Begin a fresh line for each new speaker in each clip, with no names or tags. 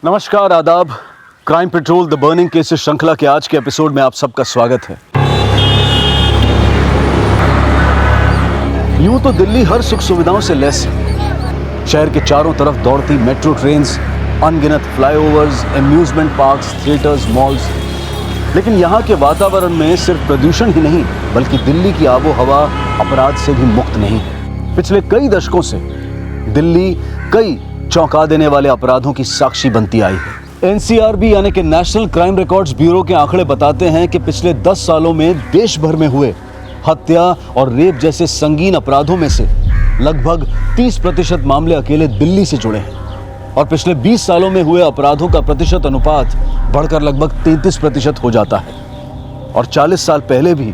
नमस्कार, आदाब। Crime petrol the burning cases श्रृंखला के आज के एपिसोड में आप सबका स्वागत है। यूं तो दिल्ली हर सुख सुविधाओं से लैस है। शहर के चारों तरफ दौड़ती मेट्रो ट्रेन्स, अनगिनत flyovers, amusement parks, theatres, malls. लेकिन यहाँ के वातावरण में सिर्फ प्रदूषण ही नहीं बल्कि दिल्ली की आबो हवा अपराध से भी मुक्त नहीं है। पिछले कई दशकों से दिल्ली कई चौंका देने वाले अपराधों की साक्षी बनती आई है। एनसीआरबी यानी कि नेशनल क्राइम रिकॉर्ड्स ब्यूरो के आंकड़े बताते हैं कि पिछले 10 सालों में देश भर में हुए हत्या और रेप जैसे संगीन अपराधों में से लगभग 30% मामले अकेले दिल्ली से जुड़े हैं और पिछले 20 सालों में हुए अपराधों का प्रतिशत अनुपात बढ़कर लगभग 33% हो जाता है। और 40 साल पहले भी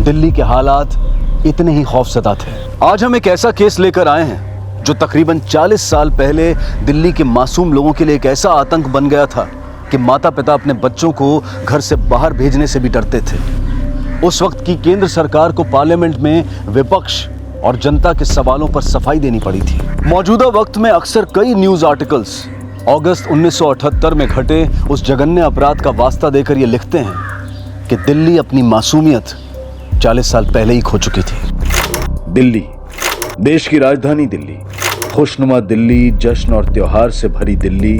दिल्ली के हालात इतने ही खौफजदा थे। आज हम एक ऐसा केस लेकर आए हैं जो तकरीबन 40 साल पहले दिल्ली के मासूम लोगों के लिए एक ऐसा आतंक बन गया था कि माता पिता अपने बच्चों को घर से बाहर भेजने से भी डरते थे। उस वक्त की केंद्र सरकार को पार्लियामेंट में विपक्ष और जनता के सवालों पर सफाई देनी पड़ी थी। मौजूदा वक्त में अक्सर कई न्यूज आर्टिकल्स अगस्त 1978 में घटे उस जघन्य अपराध का वास्ता देकर ये लिखते हैं कि दिल्ली अपनी मासूमियत 40 साल पहले ही खो चुकी थी। दिल्ली, देश की राजधानी दिल्ली, खुशनुमा दिल्ली, जश्न और त्योहार से भरी दिल्ली,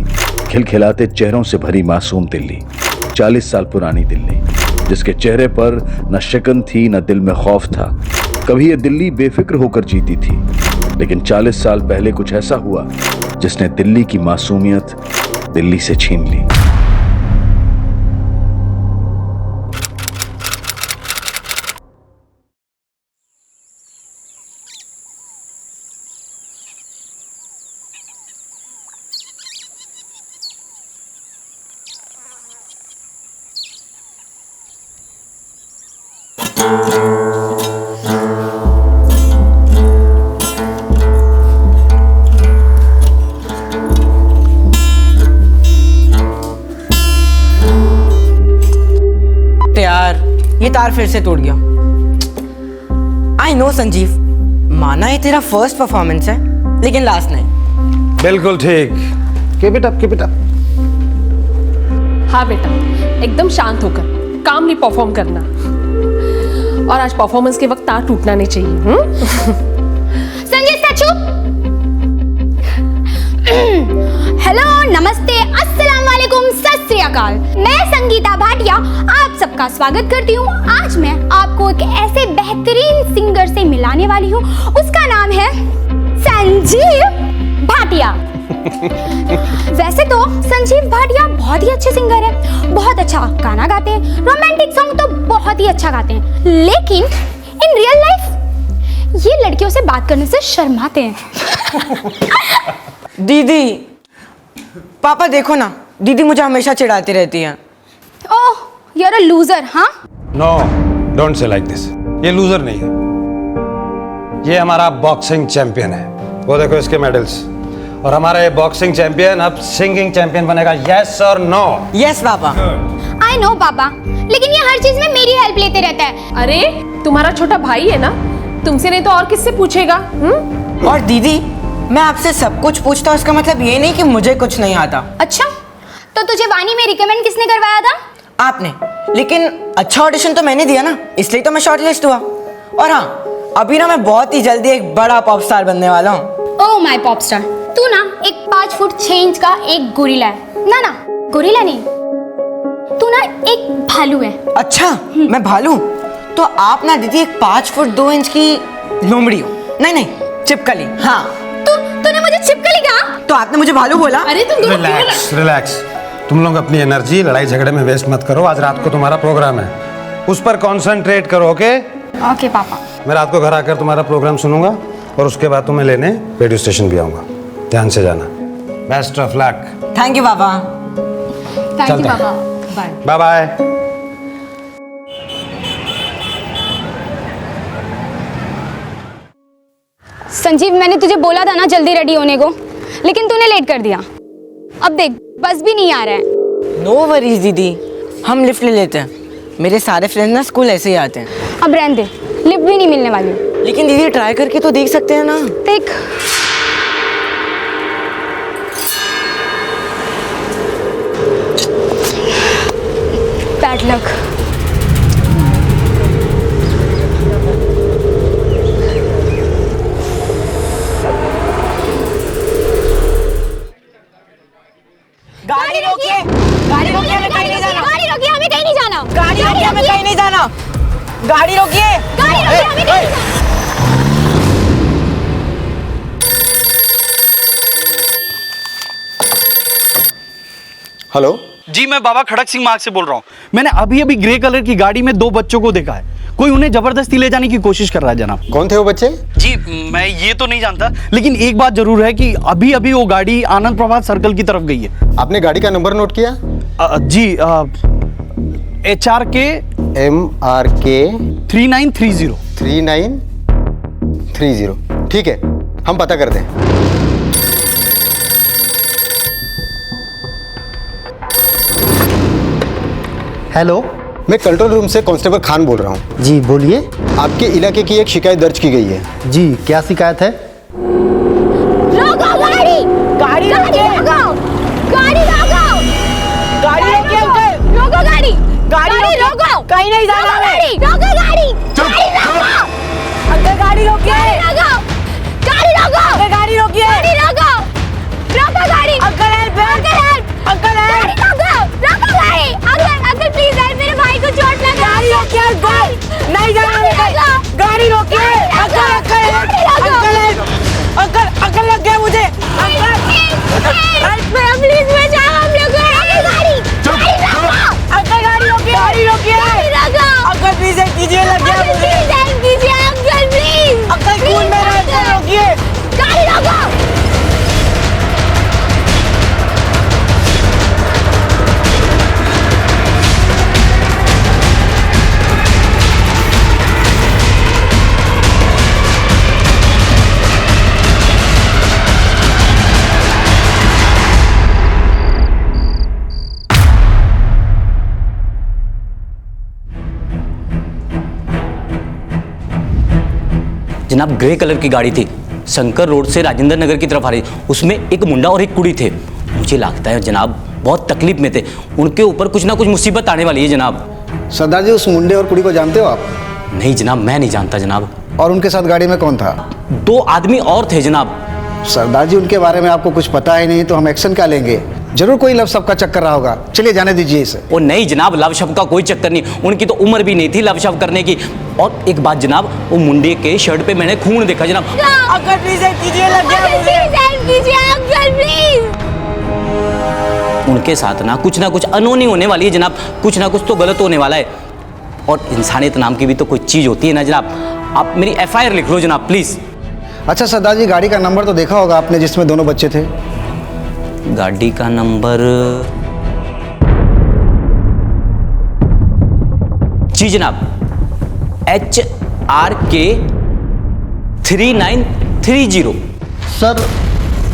खिलखिलाते चेहरों से भरी मासूम दिल्ली, 40 साल पुरानी दिल्ली, जिसके चेहरे पर न शिकन थी न दिल में खौफ था। कभी ये दिल्ली बेफिक्र होकर जीती थी, लेकिन 40 साल पहले कुछ ऐसा हुआ जिसने दिल्ली की मासूमियत दिल्ली से छीन ली।
यार ये तार फिर से टूट गया। आई नो संजीव, माना ये तेरा फर्स्ट परफॉर्मेंस है लेकिन लास्ट नहीं।
बिल्कुल ठीक। Keep it up, keep it up.
हाँ बेटा, एकदम शांत होकर कामली परफॉर्म करना। और आज परफॉर्मेंस के वक्त तार टूटना नहीं चाहिए।
संजय स्टैचू। हेलो, नमस्ते, अस्सलाम वालेकुम, सत श्री अकाल। मैं संगीता भाटिया आप सबका स्वागत करती हूँ। आज मैं आपको एक ऐसे बेहतरीन सिंगर से मिलाने वाली हूँ। उसका नाम है संजीव भाटिया। वैसे तो संजीव भाटिया बहुत ही अच्छे सिंगर है, बहुत अच्छा गाना गाते हैं, रोमांटिक सॉन्ग तो बहुत ही अच्छा गाते हैं, लेकिन इन रियल लाइफ ये लड़कियों से बात करने से शर्माते हैं।
दीदी, पापा देखो ना, दीदी मुझे हमेशा चिढ़ाती रहती है।
Oh, you are a loser. हाँ,
no, don't say like this. ये लूजर नहीं है, ये हमारा बॉक्सिंग चैंपियन है। वो देखो इसके मेडल्स। और हमारा ये बॉक्सिंग चैंपियन अब सिंगिंग चैंपियन बनेगा। यस और no? Yes
papa.
I no पापा, लेकिन ये हर चीज में मेरी हेल्प लेते रहता है।
अरे तुम्हारा छोटा भाई है ना, तुमसे नहीं तो और किससे पूछेगा?
और दीदी, मैं आपसे सब कुछ पूछता हूँ, इसका मतलब ये नहीं कि मुझे कुछ नहीं आता।
अच्छा, तो तुझे वानी में रिकमेंड किसने करवाया था?
आपने। लेकिन अच्छा ऑडिशन तो मैंने दिया ना, इसलिए तो मैं शॉर्टलिस्ट हुआ। और हाँ, अभी ना मैं बहुत ही जल्दी एक बड़ा पॉप स्टार बनने वाला हूँ।
ओह माय पॉप स्टार, तू ना एक 5 फुट 6 इंच का एक गोरिल्ला है। ना ना, गोरिल्ला नहीं, तू ना एक भालू है।
अच्छा, मैं भालू? तो आप ना दीदी एक 5 फुट 2 इंच की लोमड़ी हो। नहीं नहीं, चिपकली। हाँ,
तूने मुझे छिपकली कहा?
तो आपने मुझे भालू बोला।
अरे तुम दोनों
रिलैक्स, रिलैक्स। तुम लोग अपनी एनर्जी लड़ाई झगड़े में वेस्ट मत करो। आज रात को तुम्हारा प्रोग्राम है, उस पर कंसंट्रेट करो। ओके
ओके पापा।
मैं रात को घर आकर तुम्हारा प्रोग्राम सुनूंगा और उसके बाद तुम्हें लेने रेडियो स्टेशन भी आऊंगा। ध्यान से जाना। Best of luck.
Thank you पापा।
थैंक यू पापा। Bye
bye bye.
संजीव, मैंने तुझे बोला था ना जल्दी रेडी होने को, लेकिन तूने लेट कर दिया। अब देख, बस भी नहीं आ रहा है।
नो वरीज दीदी, हम लिफ्ट ले लेते हैं। मेरे सारे फ्रेंड्स ना स्कूल ऐसे ही आते हैं।
अब रहने दे, लिफ्ट भी नहीं मिलने वाली।
लेकिन दीदी ट्राई करके तो देख सकते हैं ना।
देख, बैड लक।
गाड़ी रोकिए, गाड़ी रोकिए, हमें कहीं नहीं जाना।
गाड़ी रोकिए, हमें कहीं नहीं जाना।
गाड़ी रोकिए, हमें कहीं नहीं जाना। गाड़ी रोकिए,
गाड़ी रोकिए, हमें कहीं नहीं जाना।
हेलो
जी, मैं बाबा खड़क सिंह मार्ग से बोल रहा हूँ। मैंने अभी अभी ग्रे कलर की गाड़ी में 2 बच्चों को देखा है। कोई उन्हें जबरदस्ती ले जाने की कोशिश कर रहा है जनाब।
कौन थे वो बच्चे?
जी, मैं ये तो नहीं जानता, लेकिन एक बात जरूर है कि अभी अभी वो गाड़ी आनंद प्रभात सर्कल की तरफ गई है।
आपने गाड़ी का नंबर नोट किया?
जी, HRK
MRK
3930।
3930। ठीक है, हम पता करते हैं।
हेलो,
मैं कंट्रोल रूम से कांस्टेबल खान बोल रहा हूँ।
जी बोलिए।
आपके इलाके की एक शिकायत दर्ज की गई है।
जी, क्या शिकायत है?
रोको गाड़ी।
गाड़ी रोकिए,
रोको। गाड़ी रोको।
गाड़ी रोकिए अंकल।
रोको गाड़ी।
गाड़ी
रोको।
कहीं नहीं जाना
रोको
हमें।
गाड़ी। रोको गाड़ी। गाड़ी रोको।
अंकल गाड़ी रोकिए,
गाड़ी रोको। गाड़ी रोको।
अंकल गाड़ी रोकिए।
गाड़ी रोको। रोको गाड़ी।
Uncle help,
uncle help.
Uncle
गाड़ी
हेल्प।
रोको। रोको गाड़ी। अंकल अंकल प्लीज हेल्प, मेरे भाई को चोट लगा।
गाड़ी रोकिए अंकल, नहीं जाना हमें कहीं। गाड़ी रोकिए uncle, uncle help, uncle help, uncle लग गया मुझे। अंकल
प्लीज बचाओ हम लोग को। गाड़ी गाड़ी रोको।
अंकल गाड़ी रोकिए, गाड़ी रोकिए।
गाड़ी रोको।
अंकल प्लीज हेल्प कीजिए, लग गया मुझे।
प्लीज हेल्प कीजिए अंकल प्लीज।
अंकल खून में रह गया, रोकिए।
गाड़ी रोको।
जनाब, ग्रे कलर की गाड़ी थी, शंकर रोड से राजेंद्र नगर की तरफ आ रही। उसमें एक मुंडा और एक कुड़ी थे। मुझे लगता है जनाब बहुत तकलीफ में थे, उनके ऊपर कुछ ना कुछ मुसीबत आने वाली है जनाब।
सरदार जी, उस मुंडे और कुड़ी को जानते हो आप?
नहीं जनाब, मैं नहीं जानता जनाब।
और उनके साथ गाड़ी में कौन था?
2 आदमी और थे जनाब।
सरदार जी, उनके बारे में आपको कुछ पता ही नहीं तो हम एक्शन क्या लेंगे? जरूर कोई लव सब का चक्कर रहा होगा। चलिए जाने दीजिए इसे।
वो नहीं जनाब, लव शव का कोई चक्कर नहीं, उनकी तो उम्र भी नहीं थी लव शव करने की। और एक बात जनाब, वो मुंडे के शर्ट पे मैंने खून देखा जनाब।
अंकल प्लीज हेल्प कीजिए, लग गया मुझे।
प्लीज हेल्प कीजिए अंकल प्लीज।
उनके साथ ना कुछ अनहोनी होने वाली है जनाब, कुछ ना कुछ तो गलत होने वाला है। और इंसानियत नाम की भी तो कोई चीज़ होती है ना जनाब। आप मेरी FIR लिख लो जनाब प्लीज़।
अच्छा सरदार जी, गाड़ी का नंबर तो देखा होगा आपने जिसमें दोनों बच्चे थे?
गाड़ी का नंबर, जी जनाब, HRK 3930।
सर,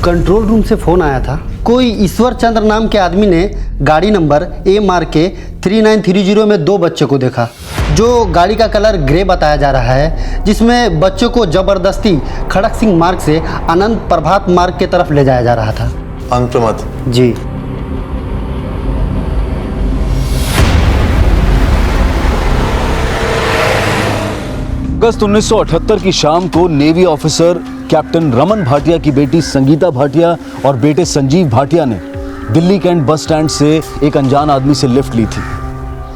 कंट्रोल रूम से फ़ोन आया था। कोई ईश्वर चंद्र नाम के आदमी ने गाड़ी नंबर MRK 3930 में 2 बच्चों को देखा, जो गाड़ी का कलर ग्रे बताया जा रहा है, जिसमें बच्चों को ज़बरदस्ती खड़क सिंह मार्ग से अनंत प्रभात मार्ग की तरफ ले जाया जा रहा था।
अनंत प्रभात?
जी।
अगस्त 1978 की शाम को navy officer captain Raman Bhatia की बेटी संगीता भाटिया और बेटे संजीव भाटिया ने दिल्ली कैंट बस स्टैंड से एक अनजान आदमी से लिफ्ट ली थी।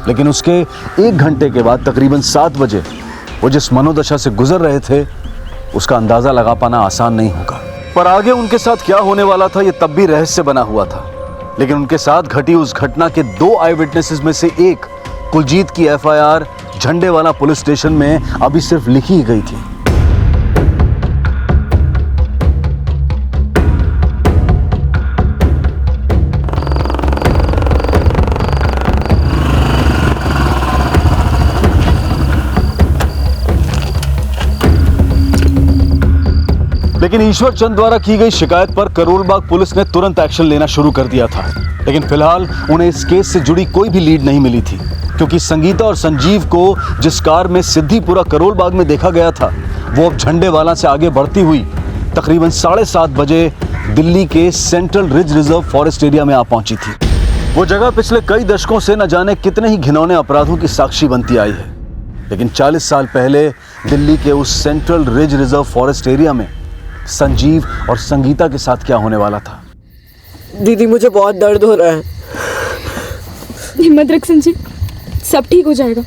लेकिन उसके 1 घंटे के बाद तकरीबन 7 बजे वो जिस मनोदशा से गुजर रहे थे उसका अंदाजा लगा पाना आसान नहीं होगा। पर आगे उनके साथ क्या होने वाला था ये तब भी रहस्य बना हुआ था। लेकिन उनके साथ घटी उस घटना के 2 आई विटनेसेस में से एक कुलजीत की FIR झंडेवाला पुलिस स्टेशन में अभी सिर्फ लिखी ही गई थी। लेकिन ईश्वर चंद द्वारा की गई शिकायत पर करोलबाग पुलिस ने तुरंत एक्शन लेना शुरू कर दिया था। लेकिन फिलहाल उन्हें इस केस से जुड़ी कोई भी लीड नहीं मिली थी, क्योंकि संगीता और संजीव को जिस कार में सिद्धिपुरा करोलबाग में देखा गया था वो अब झंडेवाला से आगे बढ़ती हुई तकरीबन 7:30 बजे दिल्ली के central ridge reserve forest area में आ पहुंची थी। वो जगह पिछले कई दशकों से न जाने कितने ही घिनौने अपराधों की साक्षी बनती आई है, लेकिन 40 साल पहले दिल्ली के उस central ridge reserve forest area में संजीव और संगीता के साथ क्या होने वाला था।
दीदी मुझे बहुत दर्द हो रहा है।
हिम्मत रख संजीव, सब ठीक हो जाएगा,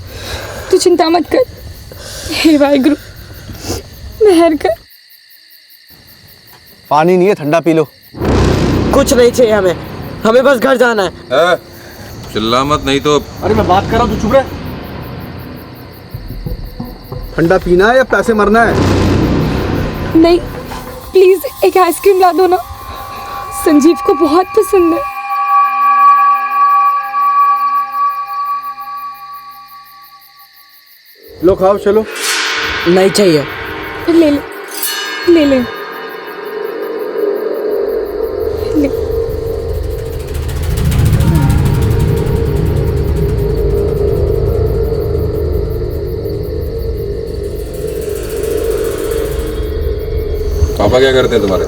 तू चिंता मत कर। हे वाहिगुरु, मेहर कर।
पानी नहीं है, ठंडा पी लो।
कुछ नहीं चाहिए हमें बस घर जाना है।
चिल्ला मत, नहीं तो।
अरे मैं बात कर रहा हूँ, तू चुप रह। ठंडा पीना है या पैसे मरना है?
नहीं, प्लीज एक आइसक्रीम ला दो ना, संजीव को बहुत पसंद है।
लो खाओ, चलो।
नहीं चाहिए।
ले ले, ले ले, ले।
पापा क्या करते हैं तुम्हारे?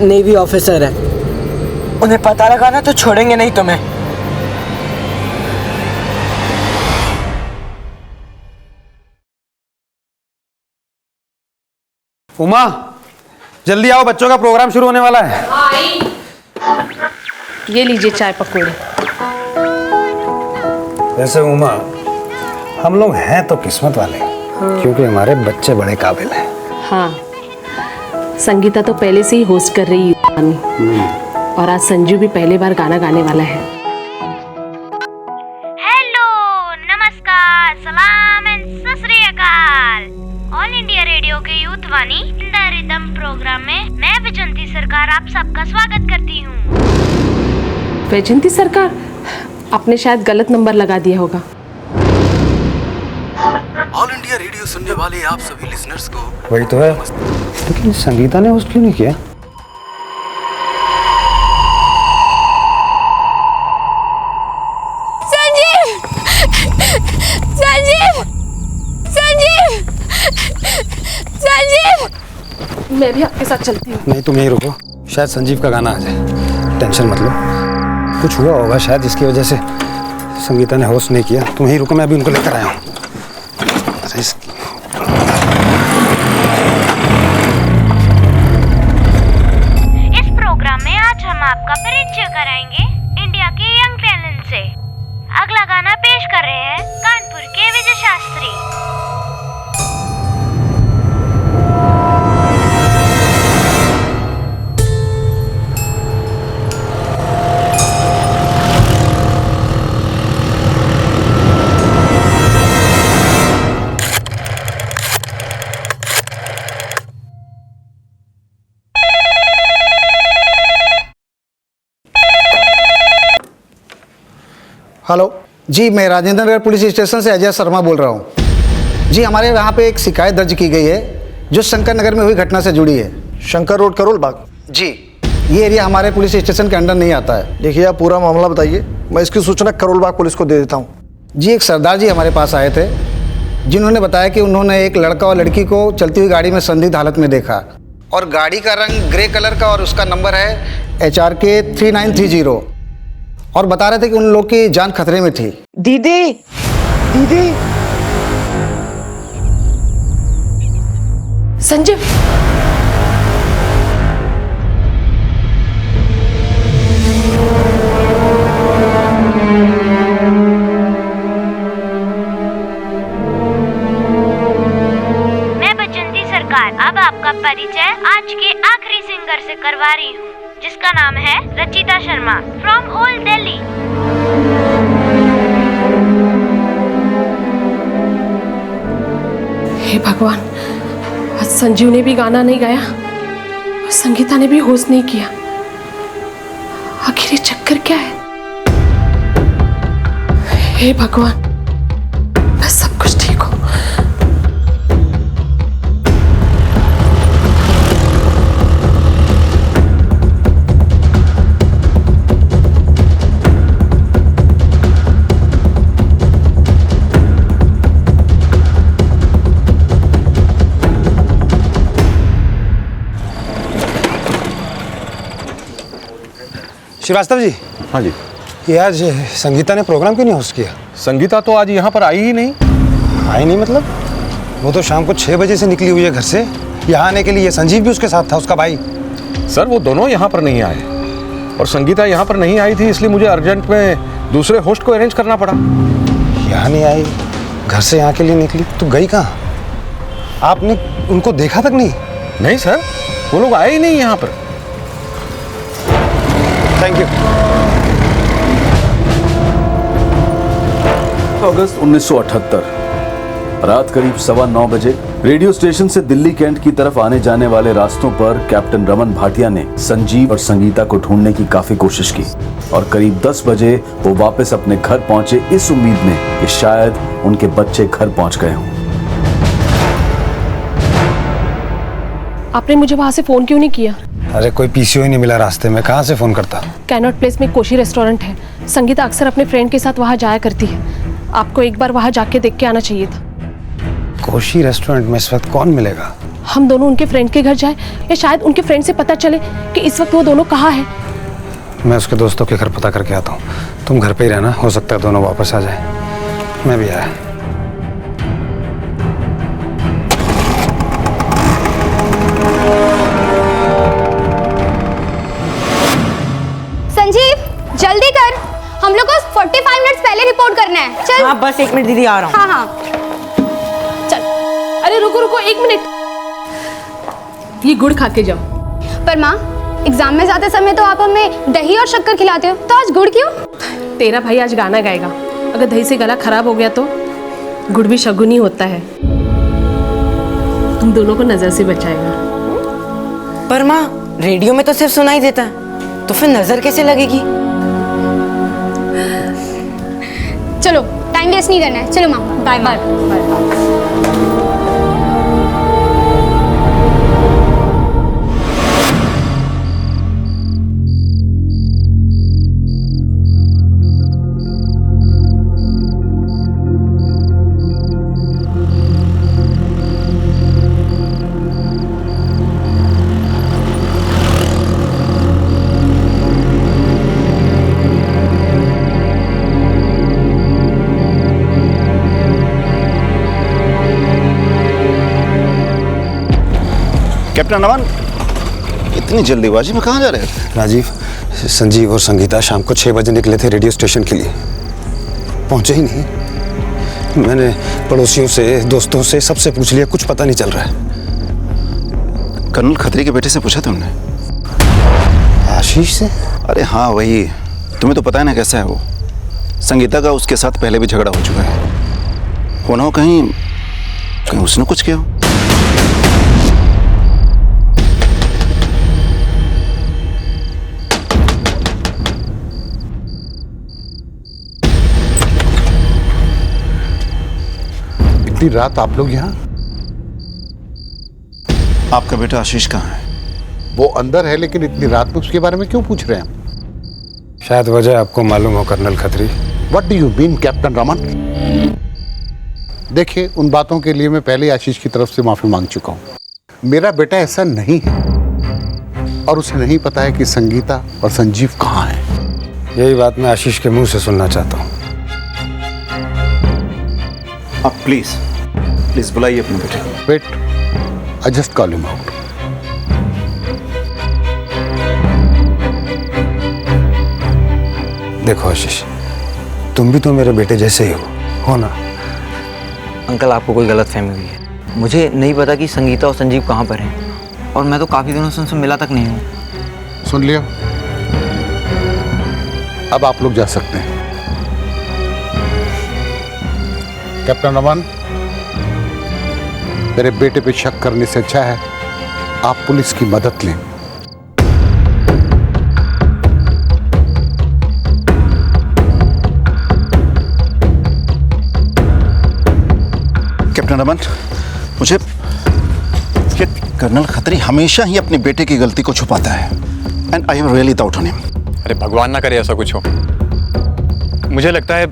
नेवी ऑफिसर है, उन्हें पता लगा ना तो छोड़ेंगे नहीं तुम्हें।
उमा, जल्दी आओ, बच्चों का प्रोग्राम शुरू होने वाला है।
ये लीजिए चाय पकौड़े।
वैसे उमा, हम लोग हैं तो किस्मत वाले, क्योंकि हमारे बच्चे बड़े काबिल हैं।
हाँ, संगीता तो पहले से ही होस्ट कर रही है और आज संजू भी पहली बार गाना गाने वाला है।
हेलो, नमस्कार, सलाम and Sat Sri Akal. All India Radio के youth Vani in the rhythm programme में मैं वैजंती सरकार आप सबका स्वागत करती हूँ।
वैजंती सरकार, आपने शायद गलत नंबर लगा दिया होगा।
ऑल इंडिया रेडियो सुनने वाले आप सभी लिसनर्स को
वही तो है, लेकिन संगीता ने होस्ट क्यों नहीं किया?
संजीव, संजीव, संजीव, संजीव।
मैं भी आपके साथ चलती हूँ।
नहीं, तुम यहीं रुको, शायद संजीव का गाना आ जाए। टेंशन मत लो, कुछ हुआ होगा शायद जिसकी वजह से संगीता ने होस्ट नहीं किया। तुम यहीं रुको, मैं अभी उनको लेकर आया हूँ।
इस प्रोग्राम में आज हम आपका परिचय कराएंगे इंडिया के यंग टैलेंट से। अगला गाना पेश कर रहे हैं कानपुर के विजय शास्त्री।
हेलो जी, मैं राजेंद्र नगर पुलिस स्टेशन से अजय शर्मा बोल रहा हूँ। जी, हमारे यहाँ पे एक शिकायत दर्ज की गई है जो शंकर नगर में हुई घटना से जुड़ी है।
शंकर रोड, करोल बाग।
जी, ये एरिया हमारे पुलिस स्टेशन के अंडर नहीं आता है।
देखिए, आप पूरा मामला बताइए, मैं इसकी सूचना करोल बाग पुलिस को दे देता हूँ।
जी, एक सरदार जी हमारे पास आए थे जिन्होंने बताया कि उन्होंने एक लड़का और लड़की को चलती हुई गाड़ी में संदिग्ध हालत में देखा और गाड़ी का रंग ग्रे कलर का और उसका नंबर है HRK 3930 और बता रहे थे कि उन लोग की जान खतरे में थी।
दीदी, दीदी।
संजीव,
मैं वैजंती सरकार अब आपका परिचय आज के आखिरी सिंगर से करवा रही हूँ, जिसका नाम है रचिता शर्मा फ्रॉम ओल्ड दिल्ली।
हे भगवान, आज संजीव ने भी गाना नहीं गाया और संगीता ने भी होस्ट नहीं किया। आखिर ये चक्कर क्या है? हे भगवान, बस सब कुछ ठीक हो।
श्रीवास्तव जी।
हाँ जी।
ये आज संगीता ने प्रोग्राम क्यों नहीं होस्ट किया?
संगीता तो आज यहाँ पर आई ही नहीं।
आई नहीं मतलब? वो तो शाम को 6 बजे से निकली हुई है घर से यहाँ आने के लिए। संजीव भी उसके साथ था, उसका भाई।
सर वो दोनों यहाँ पर नहीं आए और संगीता यहाँ पर नहीं आई थी, इसलिए मुझे अर्जेंट में दूसरे होस्ट को अरेंज करना पड़ा।
यहाँ नहीं आई, घर से यहाँ के लिए निकली, तो गई कहाँ? आपने उनको देखा तक नहीं?
नहीं सर, वो लोग आए ही नहीं यहाँ पर।
Thank you.
अगस्त 1978 रात करीब 9:15 बजे रेडियो स्टेशन से दिल्ली कैंट की तरफ आने जाने वाले रास्तों पर कैप्टन रमन भाटिया ने संजीव और संगीता को ढूंढने की काफी कोशिश की और करीब 10 बजे वो वापस अपने घर पहुंचे इस उम्मीद में कि शायद उनके बच्चे घर पहुंच गए हों।
आपने मुझे वहाँ से फ़ोन क्यों नहीं किया?
अरे कोई पीसीओ ही नहीं मिला रास्ते में, कहाँ से फ़ोन करता?
कैनॉट प्लेस में कोशी रेस्टोरेंट है। संगीता अक्सर अपने फ्रेंड के साथ वहाँ जाया करती है। आपको एक बार वहाँ जाके देख के आना चाहिए था।
कोशी रेस्टोरेंट में इस वक्त कौन मिलेगा?
हम दोनों उनके फ्रेंड के घर जाए या शायद उनके फ्रेंड से पता चले कि इस वक्त वो दोनों कहाँ हैं।
मैं उसके दोस्तों के घर पता करके आता हूँ, तुम घर पे ही रहना, हो सकता है दोनों वापस आ जाए। मैं भी आया।
संजीव जल्दी कर, हम लोग को 45 मिनट्स पहले रिपोर्ट करना है। चल।
हाँ बस 1 मिनट दीदी, आ रहा हूँ।
हाँ हाँ
चल। अरे रुको रुको 1 मिनट, ये गुड़ खा के जाओ।
पर माँ, एग्जाम में जाते समय तो आप हमें दही और शक्कर खिलाते हो, तो आज गुड़ क्यों?
तेरा भाई आज गाना गाएगा, अगर दही से गला खराब हो गया तो गुड़ भी शगुनी होता है, तुम दोनों को नजर से बचाएगा।
पर माँ, रेडियो में तो सिर्फ सुनाई देता है, तो फिर नजर कैसे लगेगी?
चलो टाइम वेस्ट नहीं करना है, चलो माँ। Bye bye.
कैप्टन अमन, इतनी जल्दीबाजी में कहाँ जा रहे थे?
राजीव, संजीव और संगीता शाम को 6 बजे निकले थे रेडियो स्टेशन के लिए, पहुंचे ही नहीं। मैंने पड़ोसियों से, दोस्तों से, सबसे पूछ लिया, कुछ पता नहीं चल रहा है।
कर्नल खत्री के बेटे से पूछा तुमने?
आशीष से?
अरे हाँ वही, तुम्हें तो पता है ना कैसा है वो। संगीता का उसके साथ पहले भी झगड़ा हो चुका है। होना हो कहीं उसने कुछ किया हो।
रात आप लोग यहाँ?
आपका बेटा आशीष कहाँ है?
वो अंदर है, लेकिन इतनी रात में उसके बारे में क्यों पूछ रहे हैं?
शायद वजह आपको मालूम हो colonel Khatri.
What do you mean, captain Raman? देखिए, उन बातों के लिए मैं पहले आशीष की तरफ से माफी मांग चुका हूँ। मेरा बेटा ऐसा नहीं है और उसे नहीं पता है कि संगीता और संजीव कहाँ हैं।
यही बात मैं आशीष के मुंह से सुनना चाहता हूँ।
आप प्लीज बुलाइए अपने बेटे।
Wait, I just call him out.
देखो आशीष, तुम भी तो मेरे बेटे जैसे ही हो ना?
अंकल, आपको कोई गलतफहमी हुई है। मुझे नहीं पता कि संगीता और संजीव कहाँ पर हैं, और मैं तो काफ़ी दिनों से उनसे मिला तक नहीं हूँ।
सुन लिया, अब आप लोग जा सकते हैं। कैप्टन रमन, मेरे बेटे पे शक करने से अच्छा है आप पुलिस की मदद लें।
कैप्टन रमन, मुझे ये कर्नल खत्री हमेशा ही अपने बेटे की गलती को छुपाता है, and I am really doubt on him.
अरे भगवान ना करे ऐसा कुछ हो। मुझे लगता है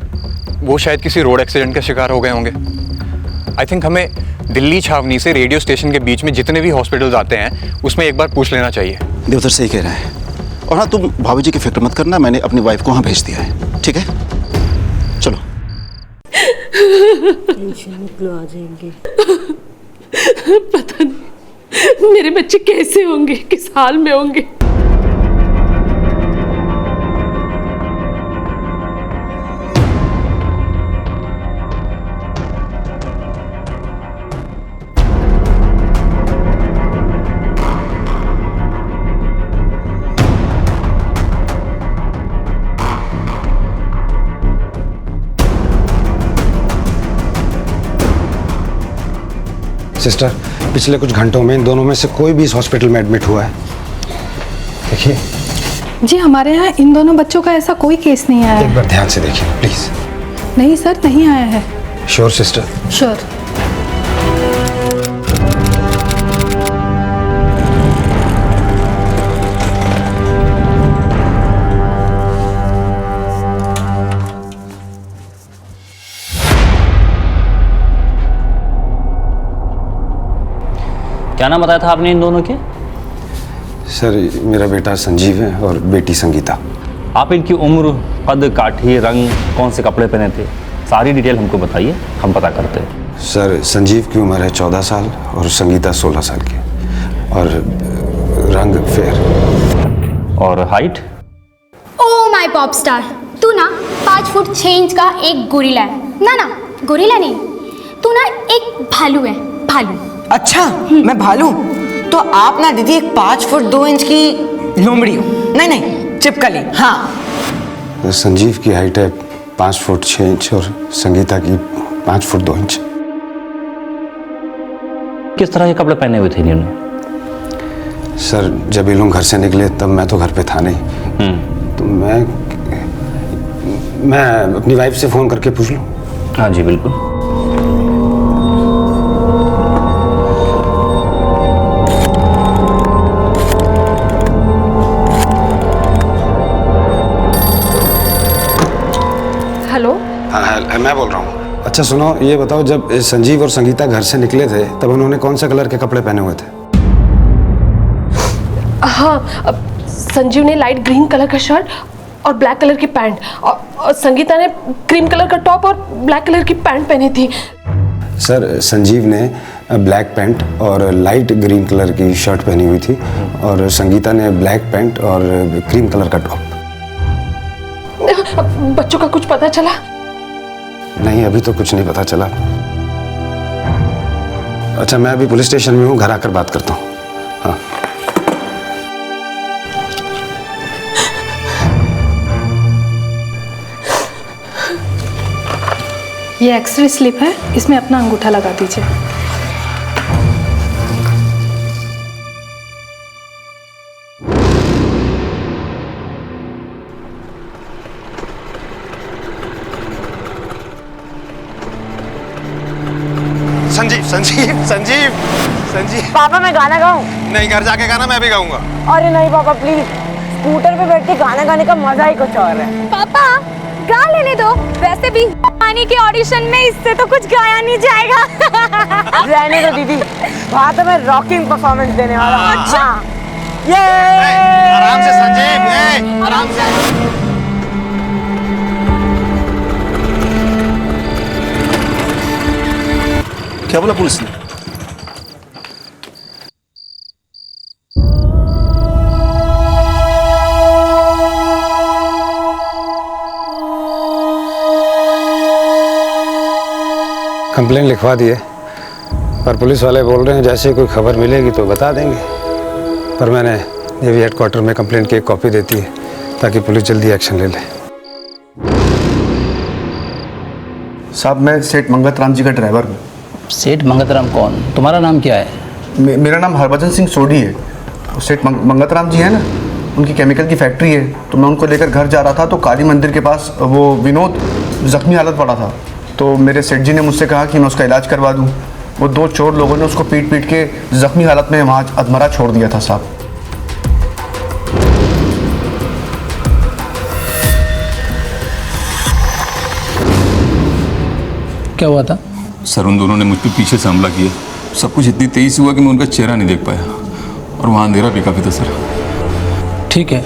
वो शायद किसी रोड एक्सीडेंट का शिकार हो गए होंगे। आई थिंक हमें दिल्ली छावनी से रेडियो स्टेशन के बीच में जितने भी हॉस्पिटल्स आते हैं उसमें एक बार पूछ लेना चाहिए।
देवधर सही कह रहा है,
और हाँ, तुम भाभी जी की फिक्र मत करना, मैंने अपनी वाइफ को वहाँ भेज दिया है, ठीक है? चलो।
आ जाएंगे। पता नहीं मेरे बच्चे कैसे होंगे, किस हाल में होंगे।
सिस्टर, पिछले कुछ घंटों में इन दोनों में से कोई भी इस हॉस्पिटल में एडमिट हुआ है? देखिए
जी, हमारे यहाँ इन दोनों बच्चों का ऐसा कोई केस नहीं आया
एक
है।
बार ध्यान से देखिए प्लीज।
नहीं सर, नहीं आया है।
Sure sister?
श्योर।
क्या नाम बताया था आपने इन दोनों के?
सर, मेरा बेटा संजीव है और बेटी संगीता।
आप इनकी उम्र, कद काठी, रंग, कौन से कपड़े पहने थे, सारी डिटेल हमको बताइए, हम पता करते हैं।
सर, संजीव की उम्र है 14 साल और संगीता 16 साल की, और रंग फेयर।
और height?
Oh my pop star, तू ना 5 फुट 6 इंच का एक गोरिल्ला है। ना गोरिल्ला नहीं, तू ना एक भालू है, भालू।
अच्छा, मैं भालू? तो आप ना दीदी एक 5 फुट 2 इंच की लोमड़ी हो। नहीं, चिपकली। हाँ।
संजीव की हाइट है 5 फुट 6 इंच और संगीता की 5 फुट 2 इंच।
किस तरह के कपड़े पहने हुए थे इन्होंने?
सर, जब ये लोग घर से निकले तब मैं तो घर पे था नहीं, तो मैं अपनी वाइफ से फोन करके पूछ लूं?
हाँ जी बिल्कुल।
हेलो।
हाँ, मैं बोल रहा हूँ। अच्छा सुनो, ये बताओ, जब संजीव और संगीता घर से निकले थे तब उन्होंने कौन से कलर के कपड़े पहने हुए थे?
हाँ, संजीव ने लाइट ग्रीन कलर का शर्ट और ब्लैक कलर की पैंट, और संगीता ने क्रीम कलर का टॉप और ब्लैक कलर की पैंट पहनी थी।
सर, संजीव ने ब्लैक पैंट और लाइट ग्रीन कलर की शर्ट पहनी हुई थी और संगीता ने ब्लैक पैंट और क्रीम कलर का टॉप।
बच्चों का कुछ पता चला?
नहीं, अभी तो कुछ नहीं पता चला। अच्छा, मैं अभी पुलिस स्टेशन में हूँ, घर आकर बात करता हूँ। हाँ।
ये एक्सरे स्लिप है, इसमें अपना अंगूठा लगा दीजिए।
संजीव संजीव संजीव संजीव।
पापा, मैं गाना गाऊं?
नहीं, घर जाके गाना, मैं भी गाऊंगा।
अरे नहीं पापा प्लीज, स्कूटर पे बैठ के गाना गाने का मजा ही कुछ और है।
पापा गा लेने दो, वैसे भी पानी के ऑडिशन में इससे तो कुछ गाया नहीं जाएगा।
रहने दो दीदी, वहाँ तो मैं रॉकिंग परफॉर्मेंस देने वाला हूँ।
अच्छा।
ये
आराम से संजीव, आराम से।
क्या बोला पुलिस ने?
कंप्लेन लिखवा दिए, पर पुलिस वाले बोल रहे हैं जैसे ही कोई खबर मिलेगी तो बता देंगे। पर मैंने नेवी हेडक्वार्टर में कंप्लेन की एक कॉपी देती है ताकि पुलिस जल्दी एक्शन ले ले।
साहब, मैं सेठ मंगतराम जी का ड्राइवर हूँ।
सेठ मंगतराम कौन? तुम्हारा नाम क्या है?
मेरा नाम हरभजन सिंह सोढ़ी है। सेठ मंगतराम जी है ना, उनकी केमिकल की फैक्ट्री है, तो मैं उनको लेकर घर जा रहा था तो काली मंदिर के पास वो विनोद जख्मी हालत पड़ा था, तो मेरे सेठ जी ने मुझसे कहा कि मैं उसका इलाज करवा दूँ। वो 2 चोर लोगों ने उसको पीट पीट के जख्मी हालत में वहाँ अधमरा छोड़ दिया था साहब।
क्या हुआ था?
सर, उन दोनों ने मुझ पर पीछे से हमला किया। सब कुछ इतनी तेजी से हुआ कि मैं उनका चेहरा नहीं देख पाया, और वहाँ अंधेरा भी काफ़ी था सर।
ठीक है,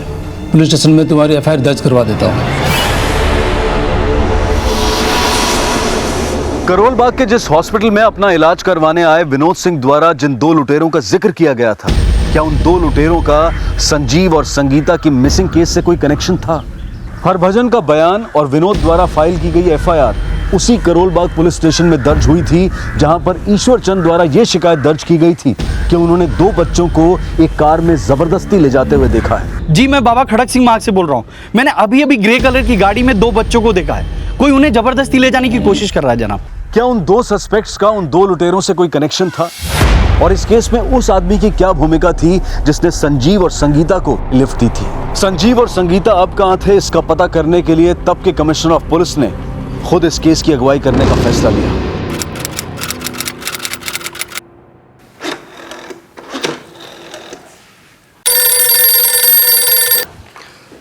पुलिस स्टेशन में तुम्हारी एफआईआर दर्ज करवा देता हूँ।
करोल बाग के जिस हॉस्पिटल में अपना इलाज करवाने आए विनोद सिंह द्वारा जिन दो लुटेरों का जिक्र किया गया था, क्या उन दो लुटेरों का संजीव और संगीता की मिसिंग केस से कोई कनेक्शन था? हरभजन का बयान और विनोद द्वारा फाइल की गई एफआईआर उसी करोल बाग पुलिस स्टेशन में दर्ज हुई थी, जहां पर ईश्वर चंद द्वारा यह शिकायत दर्ज की गई थी कि उन्होंने दो बच्चों को एक कार में जबरदस्ती ले जाते हुए देखा है।
जी, मैं बाबा खड़क सिंह मार्ग से बोल रहा हूँ। मैंने अभी अभी ग्रे कलर की गाड़ी में दो बच्चों को देखा है। कोई उन्हें जबरदस्ती ले जाने की कोशिश कर रहा है जनाब।
क्या उन दो सस्पेक्ट्स का उन दो लुटेरों से कोई कनेक्शन था? और इस केस में उस आदमी की क्या भूमिका थी जिसने संजीव और संगीता को लिफ्ट दी थी? संजीव और संगीता अब कहां थे, इसका पता करने के लिए तब के कमिश्नर ऑफ पुलिस ने खुद इस केस की अगुवाई करने का फैसला लिया।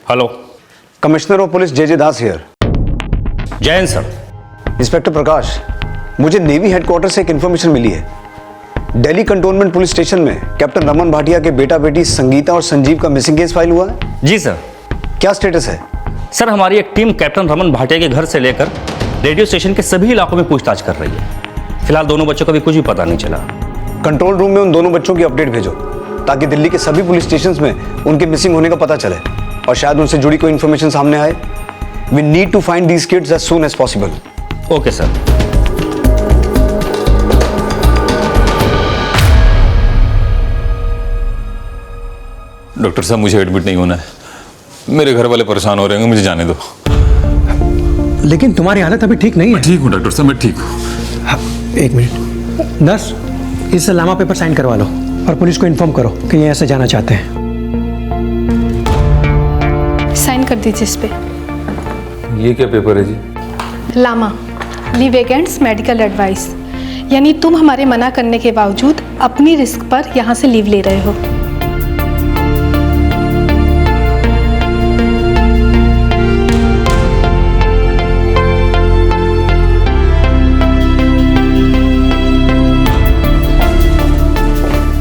Hello,
commissioner of police J Das here.
Jain sir.
Inspector Prakash, मुझे नेवी हेडक्वार्टर से एक इन्फॉर्मेशन मिली है। दिल्ली कंटोनमेंट पुलिस स्टेशन में कैप्टन रमन भाटिया के बेटा बेटी संगीता और संजीव का मिसिंग केस फाइल हुआ है।
जी सर।
क्या स्टेटस है?
सर, हमारी एक टीम कैप्टन रमन भाटिया के घर से लेकर रेडियो स्टेशन के सभी इलाकों में पूछताछ कर रही है। फिलहाल दोनों बच्चों का भी कुछ भी पता नहीं चला।
कंट्रोल रूम में उन दोनों बच्चों की अपडेट भेजो ताकि दिल्ली के सभी पुलिस स्टेशंस में उनके मिसिंग होने का पता चले और शायद उनसे जुड़ी कोई इन्फॉर्मेशन सामने आए। We need to find these kids as soon as possible.
Okay sir.
Doctor साहब, मुझे एडमिट नहीं होना है। मेरे घर वाले परेशान हो रहे हैं, मुझे जाने दो।
लेकिन तुम्हारी हालत अभी ठीक नहीं है।
ठीक हूँ डॉक्टर साहब, मैं ठीक हूँ।
एक मिनट। 10 इस लामा पेपर साइन करवा लो और पुलिस को इन्फॉर्म करो कि ये ऐसे जाना चाहते हैं।
साइन कर दीजिए इस पे।
ये क्या पेपर है जी?
LAMA leave against medical advice, यानी तुम हमारे मना करने के बावजूद अपनी रिस्क पर यहाँ से लीव ले रहे हो।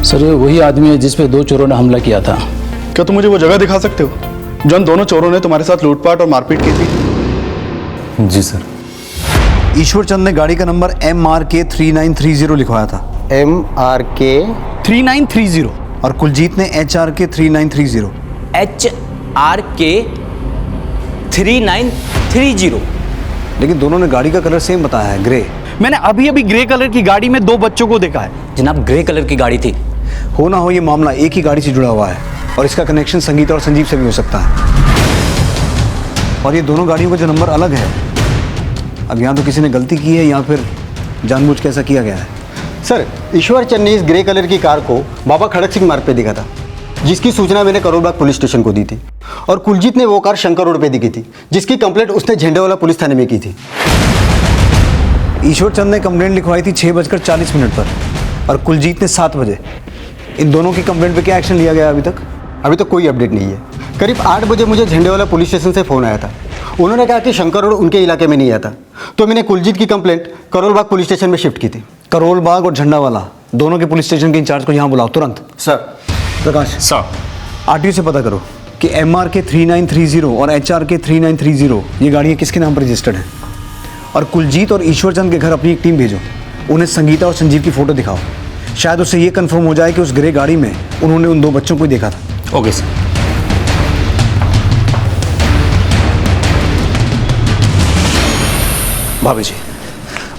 सर, ये वही आदमी है जिस पे दो चोरों ने हमला किया था।
क्या तुम मुझे वो जगह दिखा सकते हो जन दोनों चोरों ने तुम्हारे साथ लूटपाट और मारपीट की थी?
जी सर।
ईश्वर चंद ने गाड़ी का नंबर MRK 3930 लिखवाया था।
MRK
3930।
और कुलजीत ने HRK 3930।
HRK 3930।
लेकिन दोनों ने गाड़ी का कलर सेम बताया है, ग्रे।
मैंने अभी अभी ग्रे कलर की गाड़ी में दो बच्चों को देखा है।
जनाब, ग्रे कलर की गाड़ी थी।
हो ना हो ये मामला एक ही गाड़ी से जुड़ा हुआ है और इसका कनेक्शन संगीता और संजीव से भी हो सकता है। और ये दोनों गाड़ियों का जो नंबर अलग है, अब यहाँ तो किसी ने गलती की है या फिर जानबूझ के ऐसा किया गया है।
सर, ईश्वर चंद ने इस ग्रे कलर की कार को बाबा खड़क सिंह मार्ग पे दिखा था, जिसकी सूचना मैंने करोल बाग पुलिस स्टेशन को दी थी। और कुलजीत ने वो कार शंकर रोड पे दिखी थी, जिसकी कंप्लेंट उसने झंडेवाला पुलिस थाने में की थी।
ईश्वर चंद ने कंप्लेंट लिखवाई थी 6:40 पर और कुलजीत ने 7 बजे। इन दोनों की कंप्लेंट पे क्या एक्शन लिया गया अभी तक?
अभी तक कोई अपडेट नहीं है। करीब 8 बजे मुझे झंडेवाला पुलिस स्टेशन से फ़ोन आया था। उन्होंने कहा कि शंकर रोड उनके इलाके में नहीं आता, तो मैंने कुलजीत की complaint Karol Bagh police station में शिफ्ट की थी।
करोल बाग और झंडावाला दोनों के पुलिस स्टेशन के इंचार्ज को यहाँ बुलाओ तुरंत।
सर।
प्रकाश
सर,
RTO से पता करो कि MRK 3930 और HRK 3930 ये गाड़ियाँ किसके नाम पर रजिस्टर्ड हैं। और कुलजीत और ईश्वर चंद के घर अपनी एक टीम भेजो, उन्हें संगीता और संजीव की फ़ोटो दिखाओ। शायद उससे ये कंफर्म हो जाए कि उस ग्रे गाड़ी में उन्होंने उन दो बच्चों को देखा था।
Okay sir.
भाभी जी,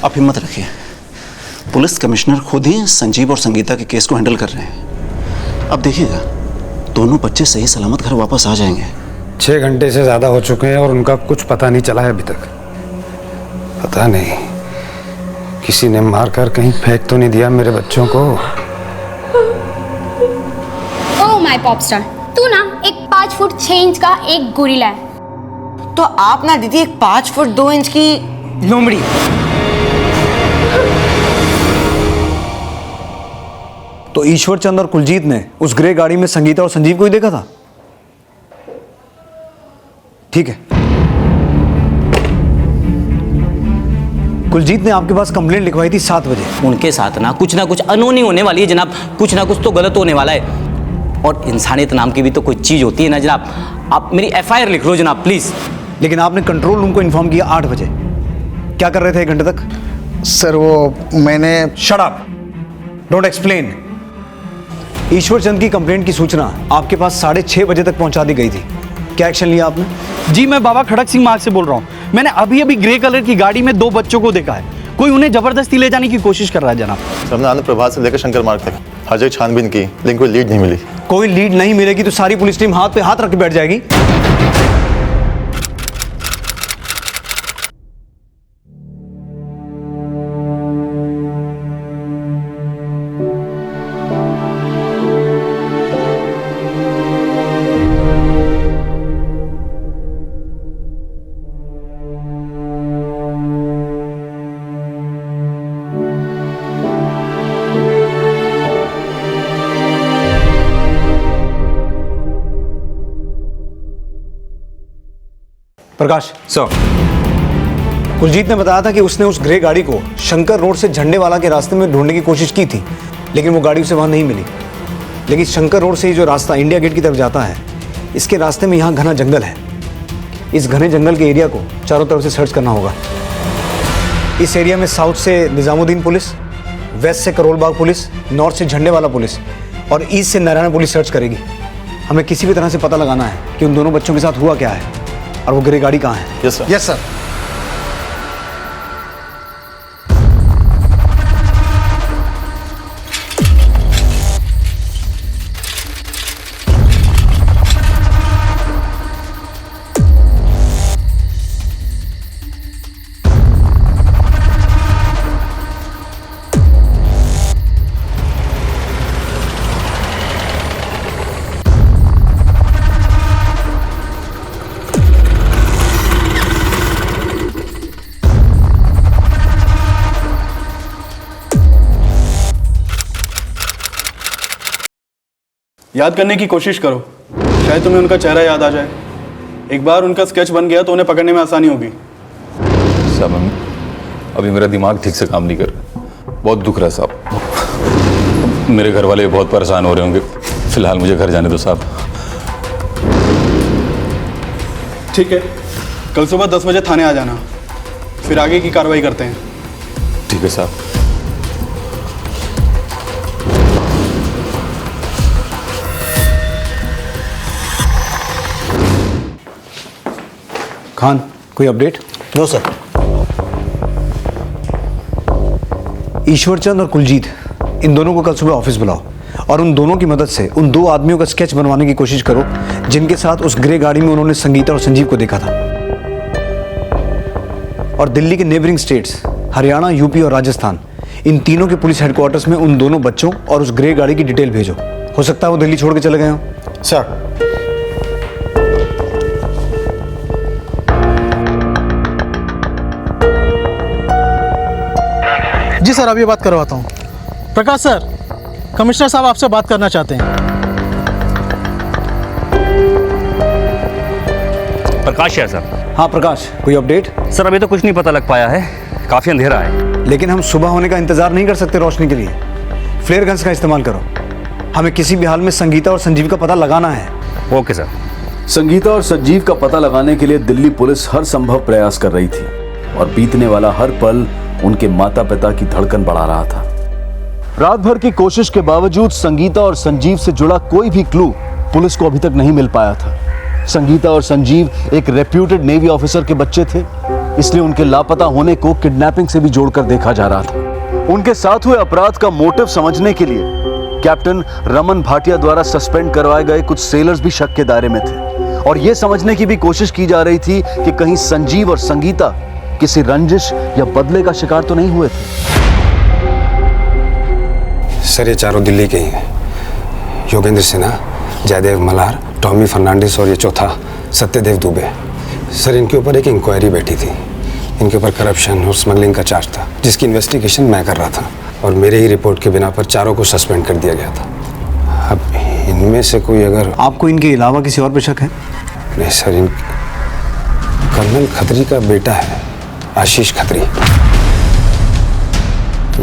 आप हिम्मत रखिए। पुलिस कमिश्नर खुद ही संजीव और संगीता के केस को हैंडल कर रहे हैं। अब देखिएगा, दोनों बच्चे सही सलामत घर वापस आ जाएंगे।
6 घंटे से ज़्यादा हो चुके हैं और उनका कुछ पता नहीं चला है अभी तक। पता नहीं किसी ने मारकर कहीं फेंक तो नहीं दिया मेरे बच्चों को।
ओह माय पॉपस्टार, तू ना एक 5 फुट 6 इंच का एक गोरिल्ला है।
तो आप ना दीदी एक 5 फुट 2 इंच की लोमड़ी।
तो ईश्वर चंद और कुलजीत ने उस ग्रे गाड़ी में संगीता और संजीव को ही देखा था। ठीक है, कुलजीत ने आपके पास कंप्लेंट लिखवाई थी 7 बजे।
उनके साथ ना कुछ अनहोनी होने वाली है जनाब। कुछ ना कुछ तो गलत होने वाला है। और इंसानियत नाम की भी तो कोई चीज़ होती है ना जनाब। आप मेरी FIR लिख लो जनाब प्लीज़।
लेकिन आपने कंट्रोल रूम को इन्फॉर्म किया 8 बजे, क्या कर रहे थे 1 घंटे तक?
सर वो मैंने
शट अप, डोंट एक्सप्लेन। ईश्वर चंद की कंप्लेंट की सूचना आपके पास 6:30 बजे तक पहुंचा दी गई थी, क्या एक्शन लिया आपने?
जी मैं बाबा खड़क सिंह मार्ग से बोल रहा हूँ। मैंने अभी अभी ग्रे कलर की गाड़ी में 2 बच्चों को देखा है। कोई उन्हें जबरदस्ती ले जाने की कोशिश कर रहा है जनाब।
हमने आनंद प्रभात से लेकर शंकर मार्ग तक हर जगह छानबीन की, लेकिन कोई लीड नहीं मिली।
कोई लीड नहीं मिलेगी तो सारी पुलिस टीम हाथ पे हाथ रख के बैठ जाएगी। प्रकाश
सर,
कुलजीत ने बताया था कि उसने उस ग्रे गाड़ी को शंकर रोड से झंडेवाला के रास्ते में ढूंढने की कोशिश की थी, लेकिन वो गाड़ी उसे वहां नहीं मिली। लेकिन शंकर रोड से जो रास्ता इंडिया गेट की तरफ जाता है, इसके रास्ते में यहाँ घना जंगल है। इस घने जंगल के एरिया को चारों तरफ से सर्च करना होगा। इस एरिया में साउथ से निजामुद्दीन पुलिस, वेस्ट से करोल बाग पुलिस, नॉर्थ से झंडेवाला पुलिस और ईस्ट से नारायण पुलिस सर्च करेगी। हमें किसी भी तरह से पता लगाना है कि उन दोनों बच्चों के साथ हुआ क्या है और वो ग्रे गाड़ी कहाँ है।
Yes sir.
Yes sir.
याद करने की कोशिश करो, शायद तुम्हें उनका चेहरा याद आ जाए। एक बार उनका स्केच बन गया तो उन्हें पकड़ने में आसानी होगी।
साहब अभी मेरा दिमाग ठीक से काम नहीं कर रहा, बहुत दुख रहा है साहब। मेरे घर वाले बहुत परेशान हो रहे होंगे, फिलहाल मुझे घर जाने दो साहब।
ठीक है, कल सुबह 10 बजे थाने आ जाना, फिर आगे की कार्रवाई करते हैं।
ठीक है साहब।
खान, कोई अपडेट?
No sir.
ईश्वरचंद और कुलजीत, इन दोनों को कल सुबह ऑफिस बुलाओ और उन दोनों की मदद से उन 2 आदमियों का स्केच बनवाने की कोशिश करो जिनके साथ उस ग्रे गाड़ी में उन्होंने संगीता और संजीव को देखा था। और दिल्ली के नेबरिंग स्टेट्स हरियाणा, यूपी और राजस्थान, इन तीनों के पुलिस हेडक्वार्टर्स में उन दोनों बच्चों और उस ग्रे गाड़ी की डिटेल भेजो। हो सकता है वो दिल्ली छोड़ के चले गए हों।
सर।
जी सर, अभी बात करवाता हूँ। प्रकाश सर, कमिश्नर साहब आपसे बात करना चाहते हैं।
प्रकाश है सर।
हाँ प्रकाश, कोई अपडेट?
सर अभी तो कुछ नहीं पता लग पाया है, काफ़ी अंधेरा है।
लेकिन हम सुबह होने का इंतजार नहीं कर सकते रोशनी के लिए। फ्लेयर गन्स का इस्तेमाल करो, हमें किसी भी हाल में संगीता और संजीव का पता लगाना है।
Okay sir.
संगीता और संजीव का पता लगाने के लिए दिल्ली पुलिस हर संभव प्रयास कर रही थी और बीतने वाला हर पल उनके माता पिता की धड़कन बढ़ा रहा था। रात भर की कोशिश के बावजूद संगीता और संजीव से जुड़ा कोई भी क्लू पुलिस को अभी तक नहीं मिल पाया था। संगीता और संजीव एक रेप्यूटेड नेवी ऑफिसर के बच्चे थे, इसलिए उनके लापता होने को किडनैपिंग से भी जोड़कर देखा जा रहा था। उनके साथ हुए अपराध का मोटिव समझने के लिए कैप्टन रमन भाटिया द्वारा सस्पेंड करवाए गए कुछ सेलर्स भी शक के दायरे में थे और यह समझने की भी कोशिश की जा रही थी कि कहीं संजीव और संगीता किसी रंजिश या बदले का शिकार तो नहीं हुए थे।
सर ये चारों दिल्ली के ही हैं, योगेंद्र सिन्हा, जयदेव मलार, टॉमी फर्नांडिस और ये चौथा सत्यदेव दुबे। सर इनके ऊपर एक इंक्वायरी बैठी थी, इनके ऊपर करप्शन और स्मगलिंग का चार्ज था, जिसकी इन्वेस्टिगेशन मैं कर रहा था और मेरे ही रिपोर्ट के बिना पर चारों को सस्पेंड कर दिया गया था। अब इनमें से कोई अगर आपको इनके अलावा किसी और पे शक है? नहीं सर, इन कर्नल खत्री का बेटा है आशीष खत्री।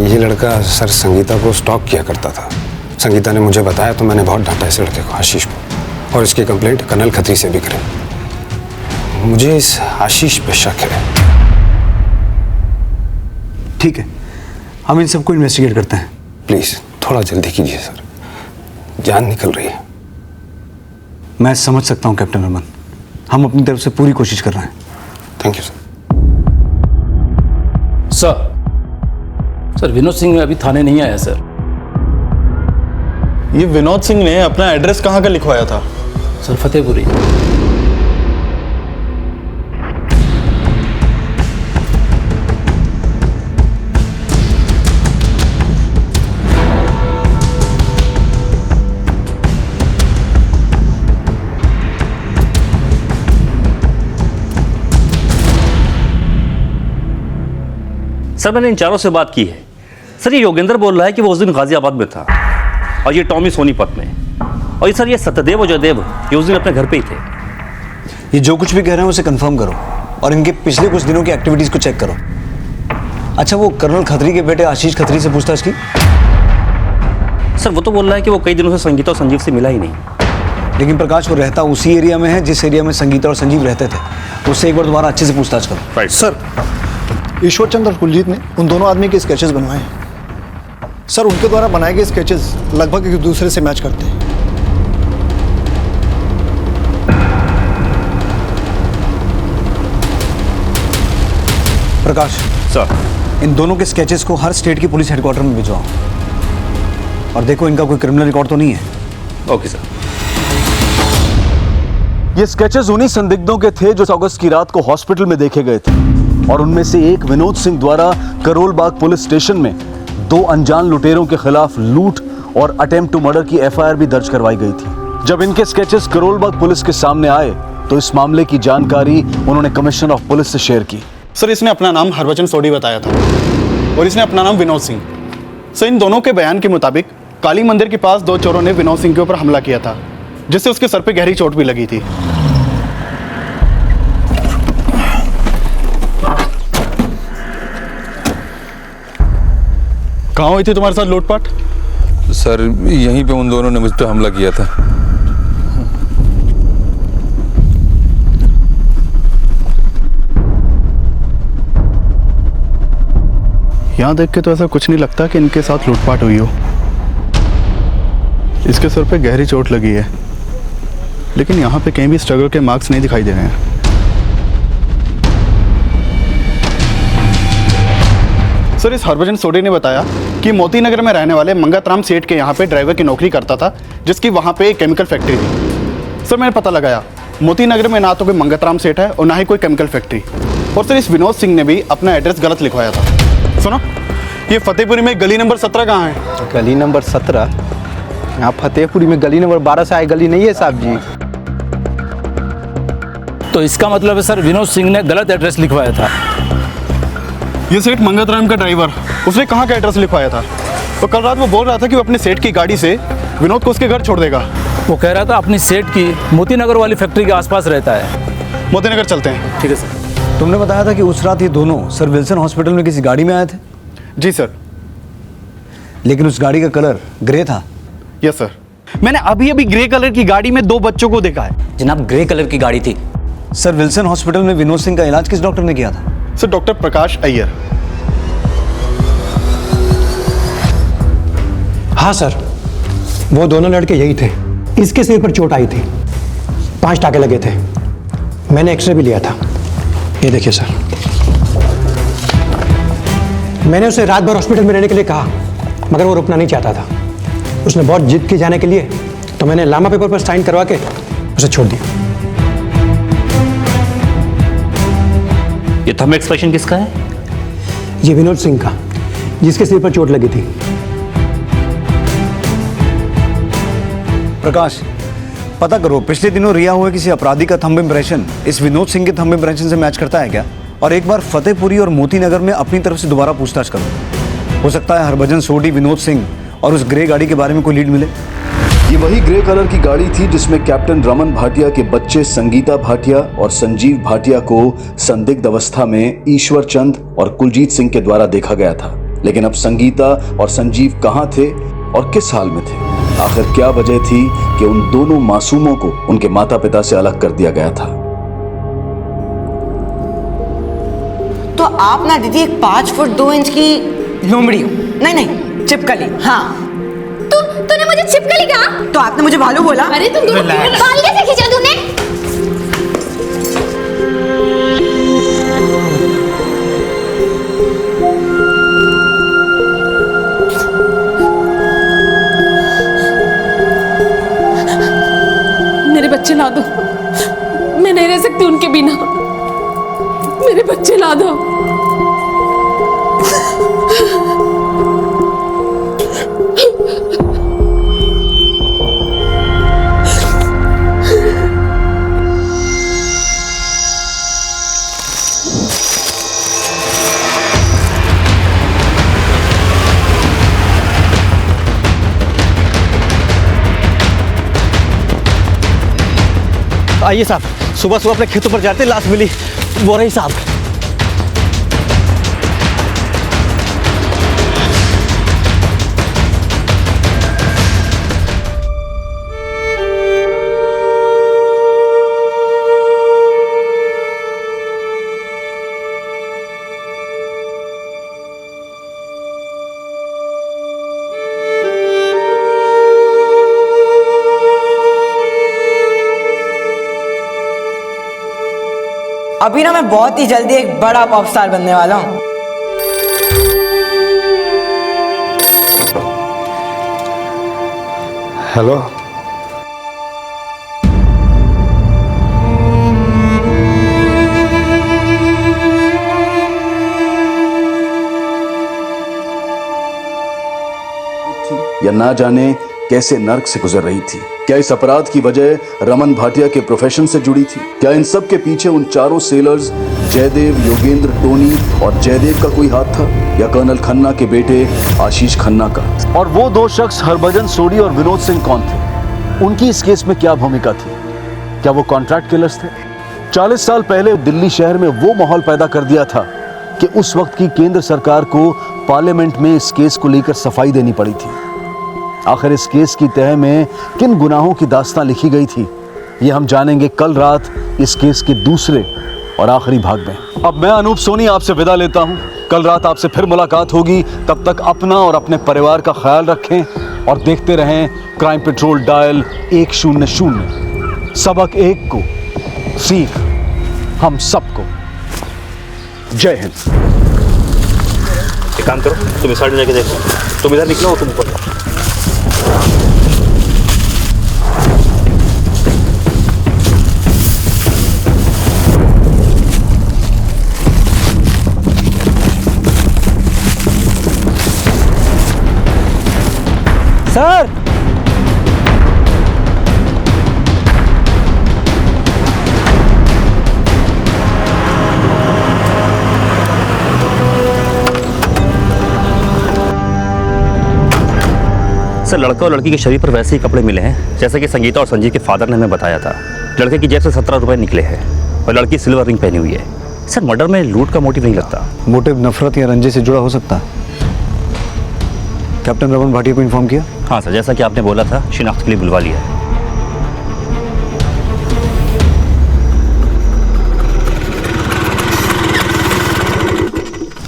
ये लड़का सर संगीता को स्टॉक किया करता था। संगीता ने मुझे बताया तो मैंने बहुत डांटा इस लड़के को, आशीष को।
और इसकी कंप्लेंट कर्नल खत्री से भी करें। मुझे इस आशीष पे शक है।
ठीक है, हम इन सबको इन्वेस्टिगेट करते हैं।
प्लीज़ थोड़ा जल्दी कीजिए सर, जान निकल रही है।
मैं समझ सकता हूं कैप्टन रमन, हम अपनी तरफ से पूरी कोशिश कर रहे हैं।
Thank you sir.
Sir Vinod Singh अभी थाने नहीं आया सर।
ये विनोद सिंह ने अपना एड्रेस कहाँ का लिखवाया था?
सर फतेहपुरी।
सर मैंने इन चारों से बात की है। सर ये योगेंद्र बोल रहा है कि वो उस दिन गाजियाबाद में था और ये टॉमी सोनीपत में, और ये सर ये सत्यदेव और जयदेव ये उस दिन अपने घर पे ही थे।
ये जो कुछ भी कह रहे हैं उसे कंफर्म करो और इनके पिछले कुछ दिनों की एक्टिविटीज को चेक करो। अच्छा, वो कर्नल खत्री के बेटे आशीष खत्री से पूछताछ की?
सर वो तो बोल रहा है कि वो कई दिनों से संगीता और संजीव से मिला ही नहीं।
लेकिन प्रकाश, वो रहता उसी एरिया में है जिस एरिया में संगीता और संजीव रहते थे। उससे एक बार दोबारा अच्छे से पूछताछ करो।
सर, ईश्वरचंद्र और कुलजीत ने उन दोनों आदमी के स्केचेस बनवाए हैं। सर, उनके द्वारा बनाए गए स्केचेस लगभग एक दूसरे से मैच करते हैं।
प्रकाश
सर,
इन दोनों के स्केचेस को हर स्टेट की पुलिस हेडक्वार्टर में भिजवाओ और देखो इनका कोई क्रिमिनल रिकॉर्ड तो नहीं है।
Okay sir.
ये स्केचेस उन्हीं संदिग्धों के थे जो अगस्त की रात को हॉस्पिटल में देखे गए थे, और उनमें से एक विनोद सिंह द्वारा करोल बाग पुलिस स्टेशन में 2 अनजान लुटेरों के खिलाफ लूट और अटेम्प्ट टू मर्डर की एफआईआर भी दर्ज करवाई गई थी। जब इनके स्केचेस करोल बाग पुलिस के सामने आए तो इस मामले की जानकारी उन्होंने कमिश्नर ऑफ पुलिस से शेयर की।
सर, इसने अपना नाम हरभजन सोडी बताया था और इसने अपना नाम विनोद सिंह। सर, इन दोनों के बयान के मुताबिक काली मंदिर के पास 2 चोरों ने विनोद सिंह के ऊपर हमला किया था, जिससे उसके सर पे गहरी चोट भी लगी थी। कहाँ हुई थी तुम्हारे साथ लूटपाट?
सर यहीं पे उन दोनों ने मुझ पर हमला किया था।
यहाँ देख के तो ऐसा कुछ नहीं लगता कि इनके साथ लूटपाट हुई हो। इसके सर पे गहरी चोट लगी है, लेकिन यहाँ पे कहीं भी स्ट्रगल के मार्क्स नहीं दिखाई दे रहे हैं। सर, इस हरभजन सोडी ने बताया कि मोती नगर में रहने वाले मंगतराम सेठ के यहाँ पे ड्राइवर की नौकरी करता था, जिसकी वहाँ पे एक केमिकल फैक्ट्री थी। सर, मैंने पता लगाया, मोती नगर में ना तो कोई मंगतराम सेठ है और ना ही कोई केमिकल फैक्ट्री। और सर, इस विनोद सिंह ने भी अपना एड्रेस गलत लिखवाया था। सुनो, ये फतेहपुरी में गली नंबर 17 कहाँ है?
गली नंबर 17? यहाँ फतेहपुरी में गली नंबर 12 से आए गली नहीं है साहब जी।
तो इसका मतलब है सर विनोद सिंह ने गलत एड्रेस लिखवाया था।
ये सेठ मंगतराम का ड्राइवर, उसने कहाँ का एड्रेस लिखवाया था? तो कल रात वो बोल रहा था कि वो अपने सेठ की गाड़ी से विनोद को उसके घर छोड़ देगा।
वो कह रहा था अपनी सेठ की मोती नगर वाली फैक्ट्री के आसपास रहता है।
मोती नगर चलते हैं।
ठीक है सर। तुमने बताया था कि उस रात ये दोनों सर विल्सन हॉस्पिटल में किसी गाड़ी में आए थे?
जी सर।
लेकिन उस गाड़ी का कलर ग्रे था?
Yes sir.
मैंने अभी अभी ग्रे कलर की गाड़ी में 2 बच्चों को देखा है।
जनाब, ग्रे कलर की गाड़ी थी।
सर, विल्सन हॉस्पिटल में विनोद सिंह का इलाज किस डॉक्टर ने किया था?
सर, डॉक्टर प्रकाश अय्यर।
हाँ सर, वो दोनों लड़के यही थे। इसके सिर पर चोट आई थी, 5 टाके लगे थे। मैंने एक्सरे भी लिया था, ये देखिए सर। मैंने उसे रात भर हॉस्पिटल में रहने के लिए कहा, मगर वो रुकना नहीं चाहता था। उसने बहुत जिद की जाने के लिए, तो मैंने लामा पेपर पर साइन करवा के उसे छोड़ दिया।
ये थंब एक्सप्रेशन किसका है?
ये विनोद सिंह का, जिसके सिर पर चोट लगी थी। प्रकाश, पता करो पिछले दिनों रिया हुए किसी अपराधी का थंब इम्प्रेशन इस विनोद सिंह के थंब इम्प्रेशन से मैच करता है क्या? और एक बार फतेहपुरी और मोती नगर में अपनी तरफ से दोबारा पूछताछ करो। हो सकता है हरभजन सोडी, विनोद सिंह और उस ग्रे गाड़ी के बारे में कोई लीड मिले।
ये वही ग्रे कलर की गाड़ी थी जिसमें कैप्टन रमन भाटिया के बच्चे संगीता भाटिया और संजीव भाटिया को संदिग्ध अवस्था में ईश्वर चंद और कुलजीत सिंह के द्वारा देखा गया था। लेकिन अब संगीता और संजीव कहां थे और किस हाल में थे? आखिर क्या वजह थी कि उन दोनों मासूमों को उनके माता पिता से अलग कर दिया गया था?
तो आप ना दीदी एक 5 फुट 2 इंच की लोमड़ी हो। नहीं चिपकली। हाँ
तूने मुझे छिपकली कहा?
तो आपने मुझे भालू बोला।
अरे तुम दोनों बाल कैसे खींचा तूने?
मेरे बच्चे ला दो, मैं नहीं रह सकती उनके बिना। मेरे बच्चे ला दो।
आइए साहब, सुबह सुबह अपने खेतों पर जाते लाश मिली, वो रही साहब।
अभी ना मैं बहुत ही जल्दी एक बड़ा पॉप स्टार बनने वाला हूँ।
हेलो,
या ना जाने कैसे नर्क से गुजर रही थी। क्या इस अपराध की वजह रमन भाटिया के प्रोफेशन से जुड़ी थी? क्या इन सब के पीछे उन चारों सेलर्स जयदेव, योगेंद्र, टोनी और जयदेव का कोई हाथ था, या कर्नल खन्ना के बेटे आशीष खन्ना का? और वो दो शख्स हरभजन सोडी और विनोद सिंह कौन थे? उनकी इस केस में क्या भूमिका थी? क्या वो कॉन्ट्रैक्ट किलर्स थे? 40 साल पहले दिल्ली शहर में वो माहौल पैदा कर दिया था कि उस वक्त की केंद्र सरकार को पार्लियामेंट में इस केस को लेकर सफाई देनी पड़ी थी। आखिर इस केस की तह में किन गुनाहों की दास्तां लिखी गई थी, ये हम जानेंगे कल रात इस केस के दूसरे और आखिरी भाग में। अब मैं अनूप सोनी आपसे विदा लेता हूं। कल रात आपसे फिर मुलाकात होगी। तब तक अपना और अपने परिवार का ख्याल रखें और देखते रहें क्राइम पेट्रोल डायल 100। सबक एक को सीख हम सबको। जय हिंद।
एक काम करो, तुम इस साइड में जाके देखो, तुम इधर निकलो, तुम ऊपर।
सर,
सर, लड़का और लड़की के शरीर पर वैसे ही कपड़े मिले हैं जैसे कि संगीता और संजीव के फादर ने हमें बताया था। लड़के की जेब से 17 रुपए निकले हैं और लड़की सिल्वर रिंग पहनी हुई है। सर, मर्डर में लूट का मोटिव नहीं लगता।
मोटिव नफरत या रंजे से जुड़ा हो सकता है। कैप्टन रमन भाटिया को इन्फॉर्म किया?
हाँ सर, जैसा कि आपने बोला था, शिनाख्त के लिए बुलवा लिया है।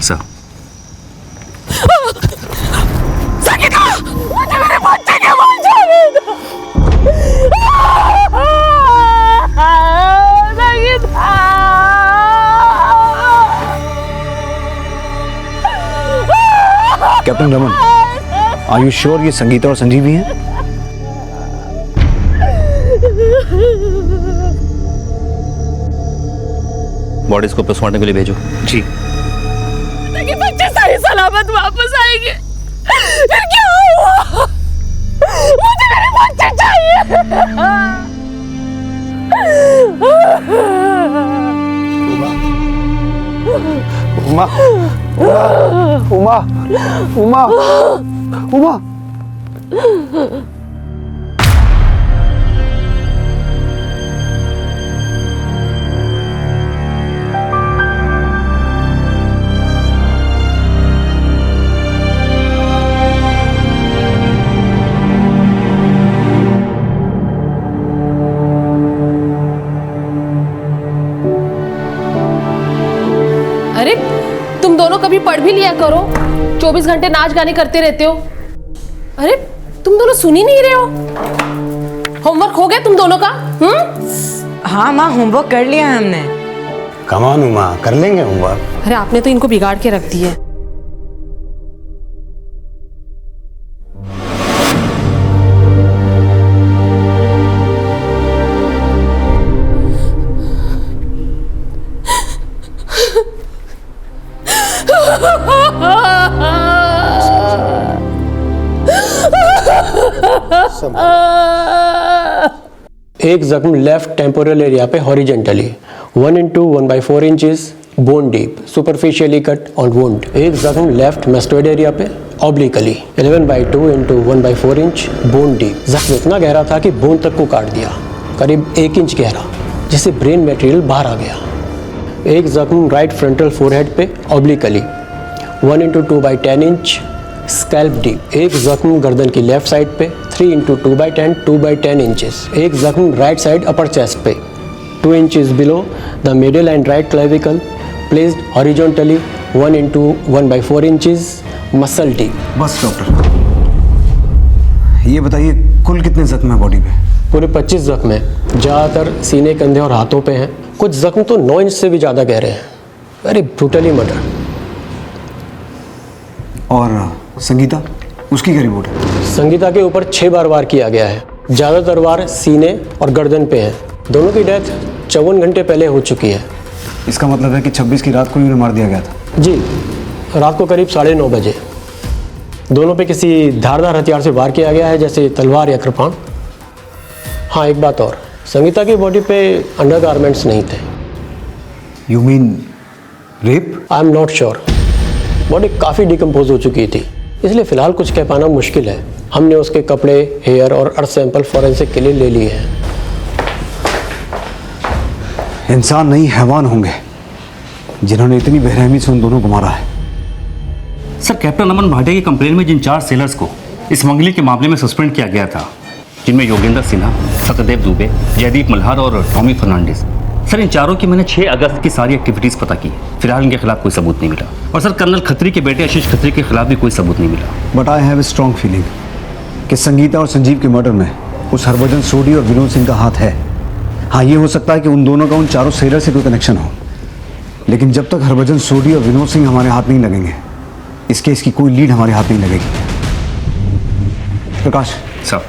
Sir,
captain Raman, are you sure ये संगीता और संजीव ही हैं?
बॉडीज को पोस्टमार्टम के लिए भेजो। जी।
ताकि बच्चे सही सलामत वापस आएंगे। फिर क्या हुआ? मुझे मेरे बच्चे चाहिए।
उमा, उमा, उमा, उमा, उमा।
अरे तुम दोनों कभी पढ़ भी लिया करो, 24 घंटे नाच गाने करते रहते हो। अरे तुम दोनों सुन ही नहीं रहे हो। होमवर्क हो गया तुम दोनों का?
हाँ माँ, होमवर्क कर लिया है हमने।
कम ऑन उमा, कर लेंगे होमवर्क।
अरे आपने तो इनको बिगाड़ के रख दिया है।
एक जख्म लेफ्ट टेम्पोरल एरिया पे horizontally 1 into 1/4 inches bone deep superficially cut on wound. एक जख्म लेफ्ट मेस्टोइड एरिया पे obliquely 11/2 into 1/4 inch bone deep. जख्म इतना गहरा था कि बोन तक को काट दिया, करीब 1 इंच गहरा, जिससे ब्रेन मटेरियल बाहर आ गया। एक जख्म राइट फ्रंटल फोरहेड पे obliquely 1 into 2/10 inch scalp deep. एक जख्म गर्दन की लेफ्ट साइड पे 3 into 2/10 2/10 इंचेस। एक जख्म राइट साइड अपर चेस्ट पे 2 inches below the middle and right clavicle placed horizontally 1 into 1/4 inches muscle deep.
बस डॉक्टर, ये बताइए कुल कितने जख्म है बॉडी पे?
पूरे 25 जख्म हैं, ज़्यादातर सीने, कंधे और हाथों पे हैं। कुछ जख्म तो 9 इंच से भी ज़्यादा गहरे हैं। Very brutally murder.
और संगीता, उसकी क्या रिपोर्ट है?
संगीता के ऊपर 6 बार वार किया गया है। ज़्यादातर वार सीने और गर्दन पे हैं। दोनों की डेथ 54 घंटे पहले हो चुकी है।
इसका मतलब है कि 26 की रात को ही उन्हें मार दिया गया था?
जी, रात को करीब 9:30 बजे। दोनों पे किसी धारदार हथियार से वार किया गया है, जैसे तलवार या कृपाण। हाँ, एक बात और, संगीता की बॉडी पे अंडरगारमेंट्स नहीं थे।
You mean rape?
I am not sure. Body काफ़ी डिकम्पोज हो चुकी थी, इसलिए फ़िलहाल कुछ कह पाना मुश्किल है। हमने उसके कपड़े, हेयर और अर्थ सैंपल फॉरेंसिक के लिए ले लिए हैं।
इंसान नहीं, हैवान होंगे जिन्होंने इतनी बेरहमी से उन दोनों को मारा है।
सर, कैप्टन अमन भाटिया की कंप्लेन में जिन 4 सेलर्स को इस मंगली के मामले में सस्पेंड किया गया था, जिनमें योगेंद्र सिन्हा, सत्यदेव दुबे, जयदीप मल्हार और टॉमी फर्नांडिस, सर इन चारों की मैंने 6 अगस्त की सारी एक्टिविटीज़ पता की। फिलहाल इनके खिलाफ कोई सबूत नहीं मिला। और सर, कर्नल खत्री के बेटे आशीष खत्री के खिलाफ भी कोई सबूत नहीं मिला।
But I have a strong feeling कि संगीता और संजीव के मर्डर में उस हरभजन सोडी और विनोद सिंह का हाथ है। हाँ, ये हो सकता है कि उन दोनों का उन चारों सेलर से कोई कनेक्शन हो, लेकिन जब तक हरभजन सोडी और विनोद सिंह हमारे हाथ नहीं लगेंगे, इस केस की कोई लीड हमारे हाथ नहीं लगेगी। प्रकाश
सर,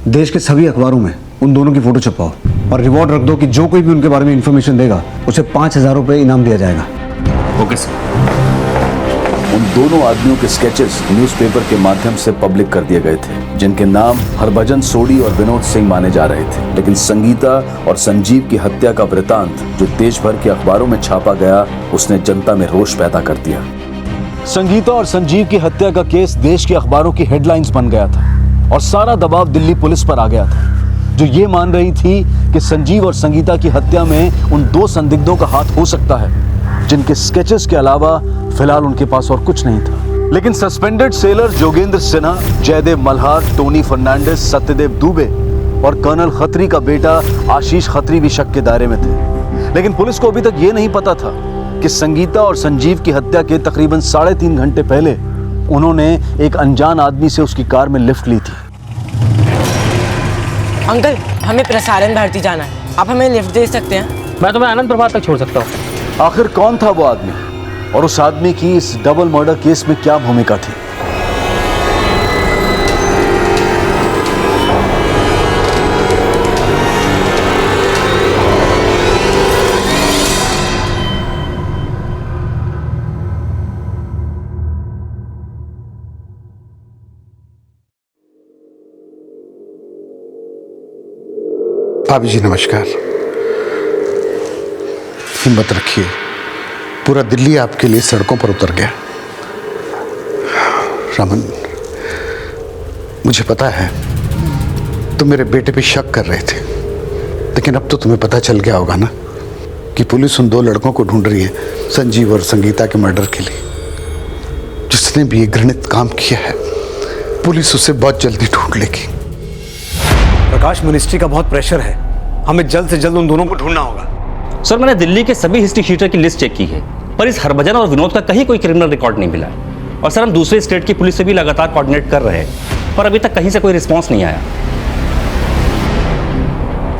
देश के सभी अखबारों में उन दोनों की फोटो छपाओ और रिवॉर्ड रख दो कि जो कोई भी उनके बारे में इंफॉर्मेशन देगा उसे 5,000 रुपये इनाम दिया जाएगा।
Okay sir.
उन दोनों आदमियों के स्केचेस न्यूज़पेपर के माध्यम से पब्लिक कर दिए गए थे, जिनके नाम हरभजन सोडी और विनोद सिंह माने जा रहे थे। लेकिन संगीता और संजीव की हत्या का वृतांत जो देश भर के अखबारों में छापा गया, उसने जनता में रोष पैदा कर दिया। संगीता और संजीव की हत्या का केस देश के अखबारों की हेडलाइंस बन गया था और सारा दबाव दिल्ली पुलिस पर आ गया था, जो ये मान रही थी कि संजीव और संगीता की हत्या में उन 2 संदिग्धों का हाथ हो सकता है, जिनके स्केचेस के अलावा फिलहाल उनके पास और कुछ नहीं था। लेकिन suspended sailor Jogendra Sinha, Jaidev Malhar, Tony Fernandes, Satyadev Dubey और कर्नल खत्री का बेटा आशीष खत्री भी शक के दायरे में थे। लेकिन पुलिस को अभी तक ये नहीं पता था कि संगीता और संजीव की हत्या के तकरीबन 3.5 घंटे पहले उन्होंने एक अनजान आदमी से उसकी कार में लिफ्ट ली थी।
अंकल, हमें प्रसारण भारती जाना है, आप हमें लिफ्ट दे सकते हैं?
मैं तुम्हें आनंद प्रभात तक छोड़ सकता हूँ।
आखिर कौन था वो आदमी और उस आदमी की इस डबल मर्डर केस में क्या भूमिका थी?
भाभी जी नमस्कार। हिम्मत रखिए, पूरा दिल्ली आपके लिए सड़कों पर उतर गया। रमन, मुझे पता है तुम मेरे बेटे पे शक कर रहे थे, लेकिन अब तो तुम्हें पता चल गया होगा ना कि पुलिस उन 2 लड़कों को ढूंढ रही है, संजीव और संगीता के मर्डर के लिए। जिसने भी ये घृणित काम किया है, पुलिस उसे बहुत जल्दी ढूंढ लेगी।
प्रकाश, मिनिस्ट्री का बहुत प्रेशर है, हमें जल्द से जल्द उन दोनों को ढूंढना होगा।
सर, मैंने दिल्ली के सभी हिस्ट्री शीटर की लिस्ट चेक की है पर इस हरभजन और विनोद का कहीं कोई क्रिमिनल रिकॉर्ड नहीं मिला। और सर हम दूसरे स्टेट की पुलिस से भी लगातार कोऑर्डिनेट कर रहे हैं, पर अभी तक कहीं से कोई रिस्पॉन्स नहीं आया।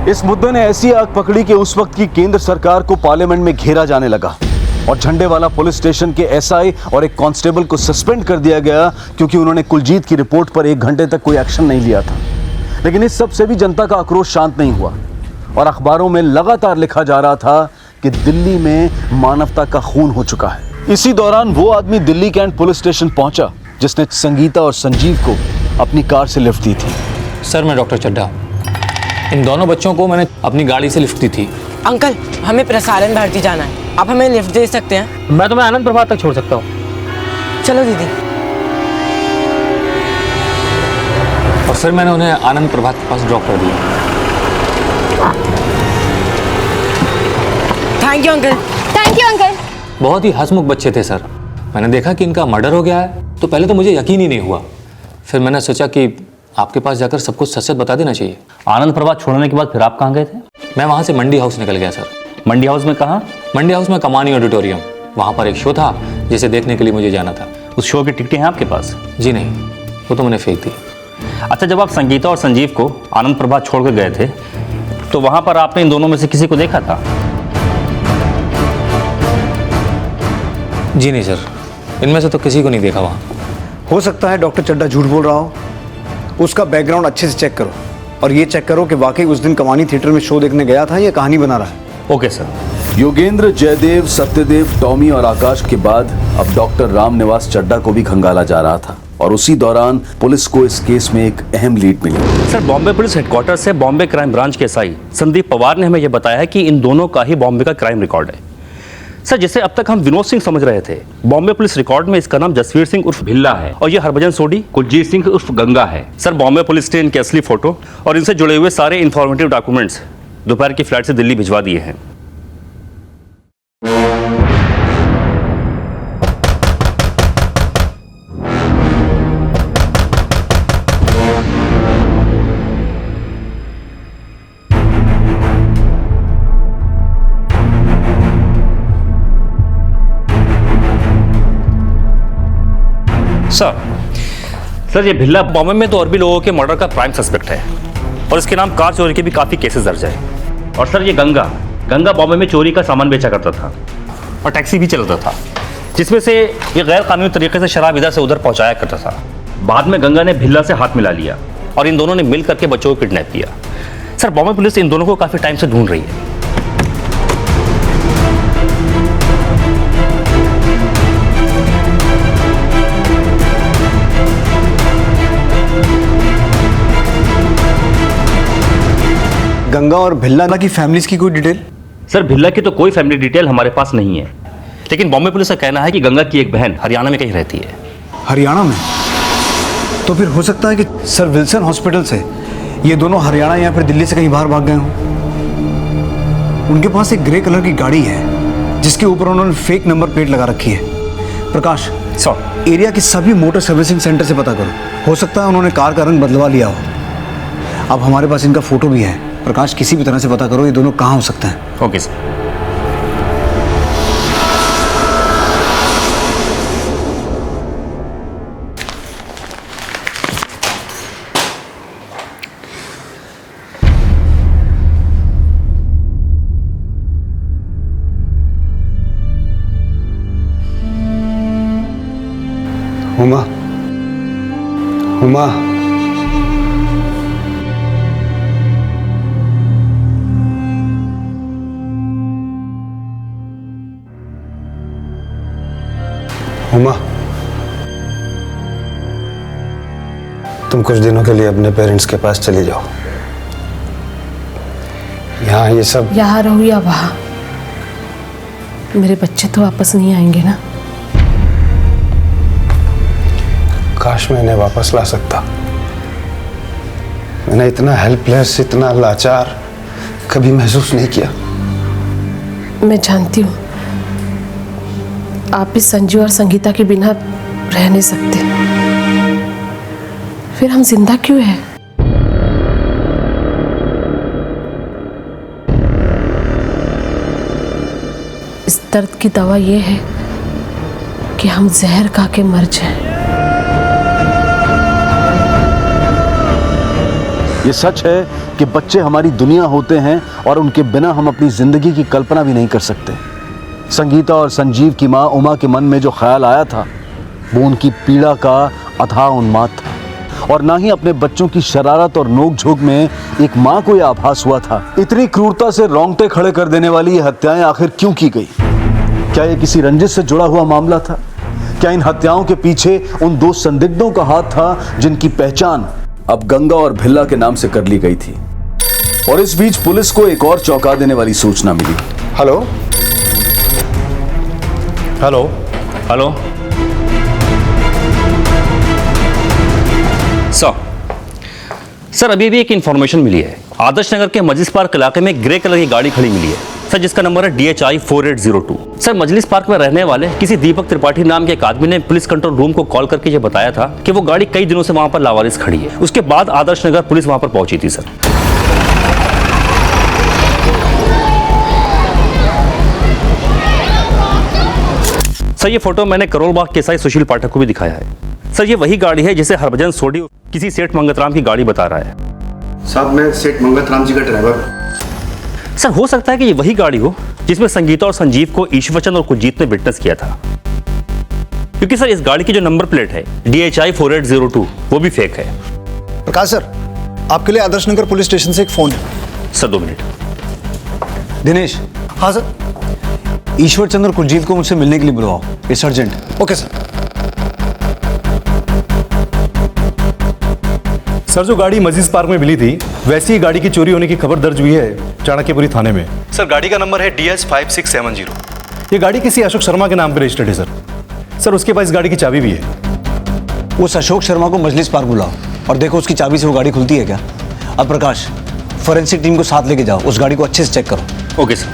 इस मुद्दे ने ऐसी आग पकड़ी कि उस वक्त की केंद्र सरकार को पार्लियामेंट में घेरा जाने लगा और झंडेवाला पुलिस स्टेशन के एसआई और एक कांस्टेबल को सस्पेंड कर दिया गया क्योंकि उन्होंने कुलजीत की रिपोर्ट पर 1 घंटे तक कोई एक्शन नहीं लिया था। लेकिन इस सब से भी जनता का आक्रोश शांत नहीं हुआ और अखबारों में लगातार लिखा जा रहा था कि दिल्ली में मानवता का खून हो चुका है। इसी दौरान वो आदमी दिल्ली कैंट पुलिस स्टेशन पहुंचा जिसने संगीता और संजीव को अपनी कार से लिफ्ट दी थी।
सर मैं डॉक्टर चड्ढा, इन दोनों बच्चों को मैंने अपनी गाड़ी से लिफ्ट दी थी।
अंकल हमें प्रसारण भारती जाना है, आप हमें लिफ्ट दे सकते हैं?
मैं तुम्हें आनंद प्रभात तक छोड़ सकता हूँ।
चलो दीदी।
और सर मैंने उन्हें आनंद प्रभात के पास ड्रॉप कर दिया।
Thank you uncle.
Thank you uncle.
बहुत ही हंसमुख बच्चे थे सर। मैंने देखा कि इनका मर्डर हो गया है तो पहले तो मुझे यकीन ही नहीं हुआ, फिर मैंने सोचा कि आपके पास जाकर सब कुछ सच बता देना चाहिए।
आनंद प्रभात छोड़ने के बाद फिर आप कहाँ गए थे?
मैं वहाँ से मंडी हाउस निकल गया सर।
मंडी हाउस में कहाँ?
मंडी हाउस में कमानी ऑडिटोरियम, वहाँ पर एक शो था जिसे देखने के लिए मुझे जाना था।
उस शो की टिकटें हैं आपके पास?
जी नहीं, वो तो मैंने फेंक दी।
अच्छा, जब आप संगीता और संजीव को आनंद प्रभात छोड़ कर गए थे तो वहाँ पर आपने इन दोनों में से किसी को देखा था?
जी नहीं सर, इनमें से तो किसी को नहीं देखा वहाँ।
हो सकता है डॉक्टर चड्ढा झूठ बोल रहा हो, उसका बैकग्राउंड अच्छे से चेक करो और ये चेक करो कि वाकई उस दिन कमानी थिएटर में शो देखने गया था या कहानी बना रहा है।
Okay sir.
Yogendra, Jaidev, Satyadev, Tommy और आकाश के बाद अब डॉक्टर रामनिवास चड्ढा को भी खंगाला जा रहा था और उसी दौरान पुलिस को इस केस में एक अहम लीड मिली।
सर बॉम्बे पुलिस हेडक्वार्टर से बॉम्बे क्राइम ब्रांच के एसआई संदीप पवार ने हमें यह बताया है कि इन दोनों का ही बॉम्बे का क्राइम रिकॉर्ड है। सर जिसे अब तक हम विनोद सिंह समझ रहे थे, बॉम्बे पुलिस रिकॉर्ड में इसका नाम जसवीर सिंह उर्फ भिल्ला है और यह हरभजन सोडी कुलजीत सिंह उर्फ गंगा है। सर बॉम्बे पुलिस ने इनके असली फोटो और इनसे जुड़े हुए सारे इंफॉर्मेटिव डॉक्यूमेंट्स दोपहर की फ्लाइट से दिल्ली भिजवा दिए हैं। सर ये भिल्ला बॉम्बे में तो और भी लोगों के मर्डर का प्राइम सस्पेक्ट है और इसके नाम कार चोरी के भी काफी केसेस दर्ज है। और सर ये गंगा बॉम्बे में चोरी का सामान बेचा करता था और टैक्सी भी चलाता था, जिसमें से ये गैर कानूनी तरीके से शराब इधर से उधर पहुंचाया करता था। बाद में गंगा ने भिल्ला से हाथ मिला लिया और इन दोनों ने मिल करके बच्चों को किडनैप किया। सर बॉम्बे पुलिस इन दोनों को काफी टाइम से ढूंढ रही है।
गंगा और भिल्ला की फैमिलीज की कोई डिटेल?
सर भिल्ला की तो कोई फैमिली डिटेल हमारे पास नहीं है, लेकिन बॉम्बे पुलिस का कहना है कि गंगा की एक बहन हरियाणा में कहीं रहती है।
हरियाणा में? तो फिर हो सकता है कि सर विल्सन हॉस्पिटल से ये दोनों हरियाणा या फिर दिल्ली से कहीं बाहर भाग गए हों। उनके पास एक ग्रे कलर की गाड़ी है जिसके ऊपर उन्होंने फेक नंबर प्लेट लगा रखी है। प्रकाश
सर
एरिया के सभी मोटर सर्विसिंग सेंटर से पता करो, हो सकता है उन्होंने कार का रंग बदलवा लिया हो। अब हमारे पास इनका फोटो भी है। प्रकाश किसी भी तरह से पता करो ये दोनों कहाँ हो सकते हैं।
Okay sir.
हुमा, हुमा, हुमा, तुम कुछ दिनों के लिए अपने पेरेंट्स के पास चली जाओ। यहाँ ये सब
यहाँ रहो या वहाँ, मेरे बच्चे तो वापस नहीं आएंगे ना।
काश मैं इन्हें वापस ला सकता। मैंने इतना हेल्पलेस, इतना लाचार कभी महसूस नहीं किया।
मैं जानती हूँ आप भी संजू और संगीता के बिना रह नहीं सकते, फिर हम जिंदा क्यों हैं? इस दर्द की दवा ये है कि हम जहर खा के मर जाएं।
ये सच है कि बच्चे हमारी दुनिया होते हैं और उनके बिना हम अपनी जिंदगी की कल्पना भी नहीं कर सकते। संगीता और संजीव की मां उमा के मन में जो ख्याल आया था वो उनकी पीड़ा का अथाह उन्माद था, और ना ही अपने बच्चों की शरारत और नोक-झोंक में एक मां को यह आभास हुआ था। इतनी क्रूरता से रोंगटे खड़े कर देने वाली ये हत्याएं आखिर क्यों की गई? क्या ये किसी रंजिश से जुड़ा हुआ मामला था? क्या इन हत्याओं के पीछे उन दो संदिग्धों का हाथ था जिनकी पहचान अब गंगा और भिल्ला के नाम से कर ली गई थी? और इस बीच पुलिस को एक और चौंका देने वाली सूचना मिली।
हेलो
हेलो हेलो सर अभी भी एक इन्फॉर्मेशन मिली है। आदर्श नगर के मजलिस पार्क इलाके में ग्रे कलर की गाड़ी खड़ी मिली है सर, जिसका नंबर है DHI 4802। सर मजलिस पार्क में रहने वाले किसी दीपक त्रिपाठी नाम के एक आदमी ने पुलिस कंट्रोल रूम को कॉल करके ये बताया था कि वो गाड़ी कई दिनों से वहां पर लावारिस खड़ी है। उसके बाद आदर्श नगर पुलिस वहां पर पहुंची थी सर। सर ये फोटो मैंने करोल बाग के एसआई सुशील पाठक को भी दिखाया है। सर ये वही गाड़ी है जिसे हरभजन सोडी किसी सेठ मंगतराम की गाड़ी बता रहा है।
साहब मैं सेठ मंगतराम जी का ड्राइवर हूं।
सर हो सकता है कि ये वही गाड़ी हो जिसमें संगीता और संजीव को ईश्वरचंद और कुलजीत ने विटनेस किया था, क्योंकि सर इस गाड़ी की जो नंबर प्लेट है DHI 4802 वो भी फेक है।
प्रकाश सर, आपके लिए आदर्श नगर पुलिस स्टेशन से एक फोन है।
Sir 2 minute.
दिनेश।
हाँ सर।
ईश्वर चंद्र और कुलजीत को मुझसे मिलने के लिए बुलवाओ, it's urgent.
Okay sir.
Sir जो गाड़ी मजीज पार्क में मिली थी वैसी ही गाड़ी की चोरी होने की खबर दर्ज हुई है चाणक्यपुरी थाने में। सर गाड़ी का नंबर है DS 5670। ये गाड़ी किसी अशोक शर्मा के नाम पर रजिस्टर्ड है सर उसके पास इस गाड़ी की चाबी भी है।
उस अशोक शर्मा को मजलिस पार्क बुलाओ और देखो उसकी चाबी से वो गाड़ी खुलती है क्या। अब प्रकाश, फॉरेंसिक टीम को साथ लेके जाओ, उस गाड़ी को अच्छे से चेक करो।
Okay sir.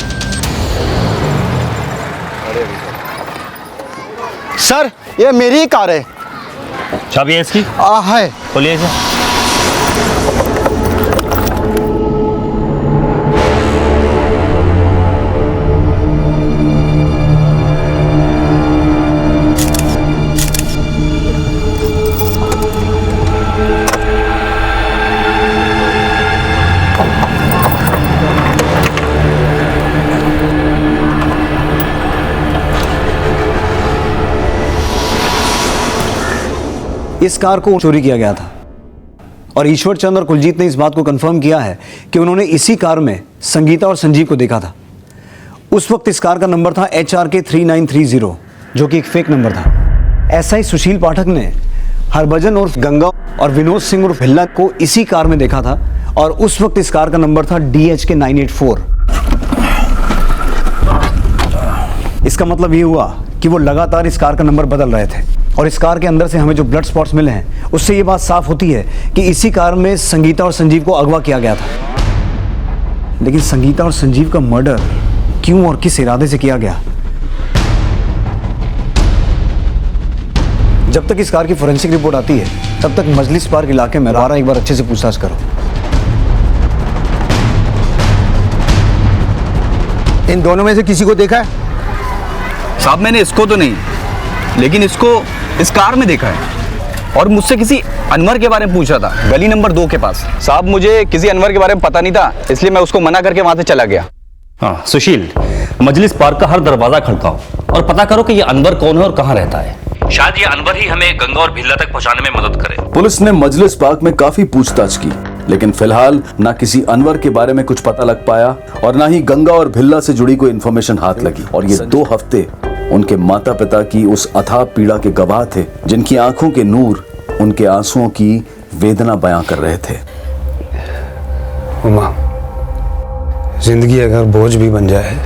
सर ये मेरी ही कार है।
चाबी है इसकी?
है।
खोलिए इसे।
इस कार को चोरी किया गया था और ईश्वर चंद और कुलजीत ने इस बात को कंफर्म किया है कि उन्होंने इसी कार में संगीता और संजीव को देखा था। उस वक्त इस कार का नंबर था HRK 3930 जो कि एक फेक नंबर था। एसआई सुशील पाठक ने हरभजन उर्फ गंगा और विनोद सिंह उर्फ भिल्ला को इसी कार में देखा था और उस वक्त इस कार का नंबर था DHK 984। इसका मतलब ये हुआ कि वो लगातार इस कार का नंबर बदल रहे थे और इस कार के अंदर से हमें जो ब्लड स्पॉट्स मिले हैं उससे ये बात साफ होती है कि इसी कार में संगीता और संजीव को अगवा किया गया था। लेकिन संगीता और संजीव का मर्डर क्यों और किस इरादे से किया गया? जब तक इस कार की फोरेंसिक रिपोर्ट आती है तब तक मजलिस पार्क इलाके में दोबारा एक बार अच्छे से पूछताछ करो।
इन दोनों में से किसी को देखा है?
साहब मैंने इसको तो नहीं, लेकिन इसको इस कार में देखा है और मुझसे किसी अनवर के बारे में पूछ रहा था गली नंबर 2 के पास। साहब मुझे किसी अनवर के बारे में पता नहीं था, इसलिए मैं उसको मना करके वहां से चला गया।
हाँ सुशील, मजलिस पार्क का हर दरवाजा खड़काओ और पता करो कि ये अनवर कौन है और कहाँ रहता है। शायद ये अनवर ही हमें गंगा और भिल्ला तक पहुंचाने में मदद करे।
पुलिस ने मजलिस पार्क में काफी पूछताछ की, लेकिन फिलहाल ना किसी अनवर के बारे में कुछ पता लग पाया और ना ही गंगा और भिल्ला से जुड़ी कोई इन्फॉर्मेशन हाथ लगी। और ये 2 हफ्ते उनके माता पिता की उस अथाह पीड़ा के गवाह थे जिनकी आंखों के नूर उनके आंसुओं की वेदना बयां कर रहे थे।
उमा, जिंदगी अगर बोझ भी बन जाए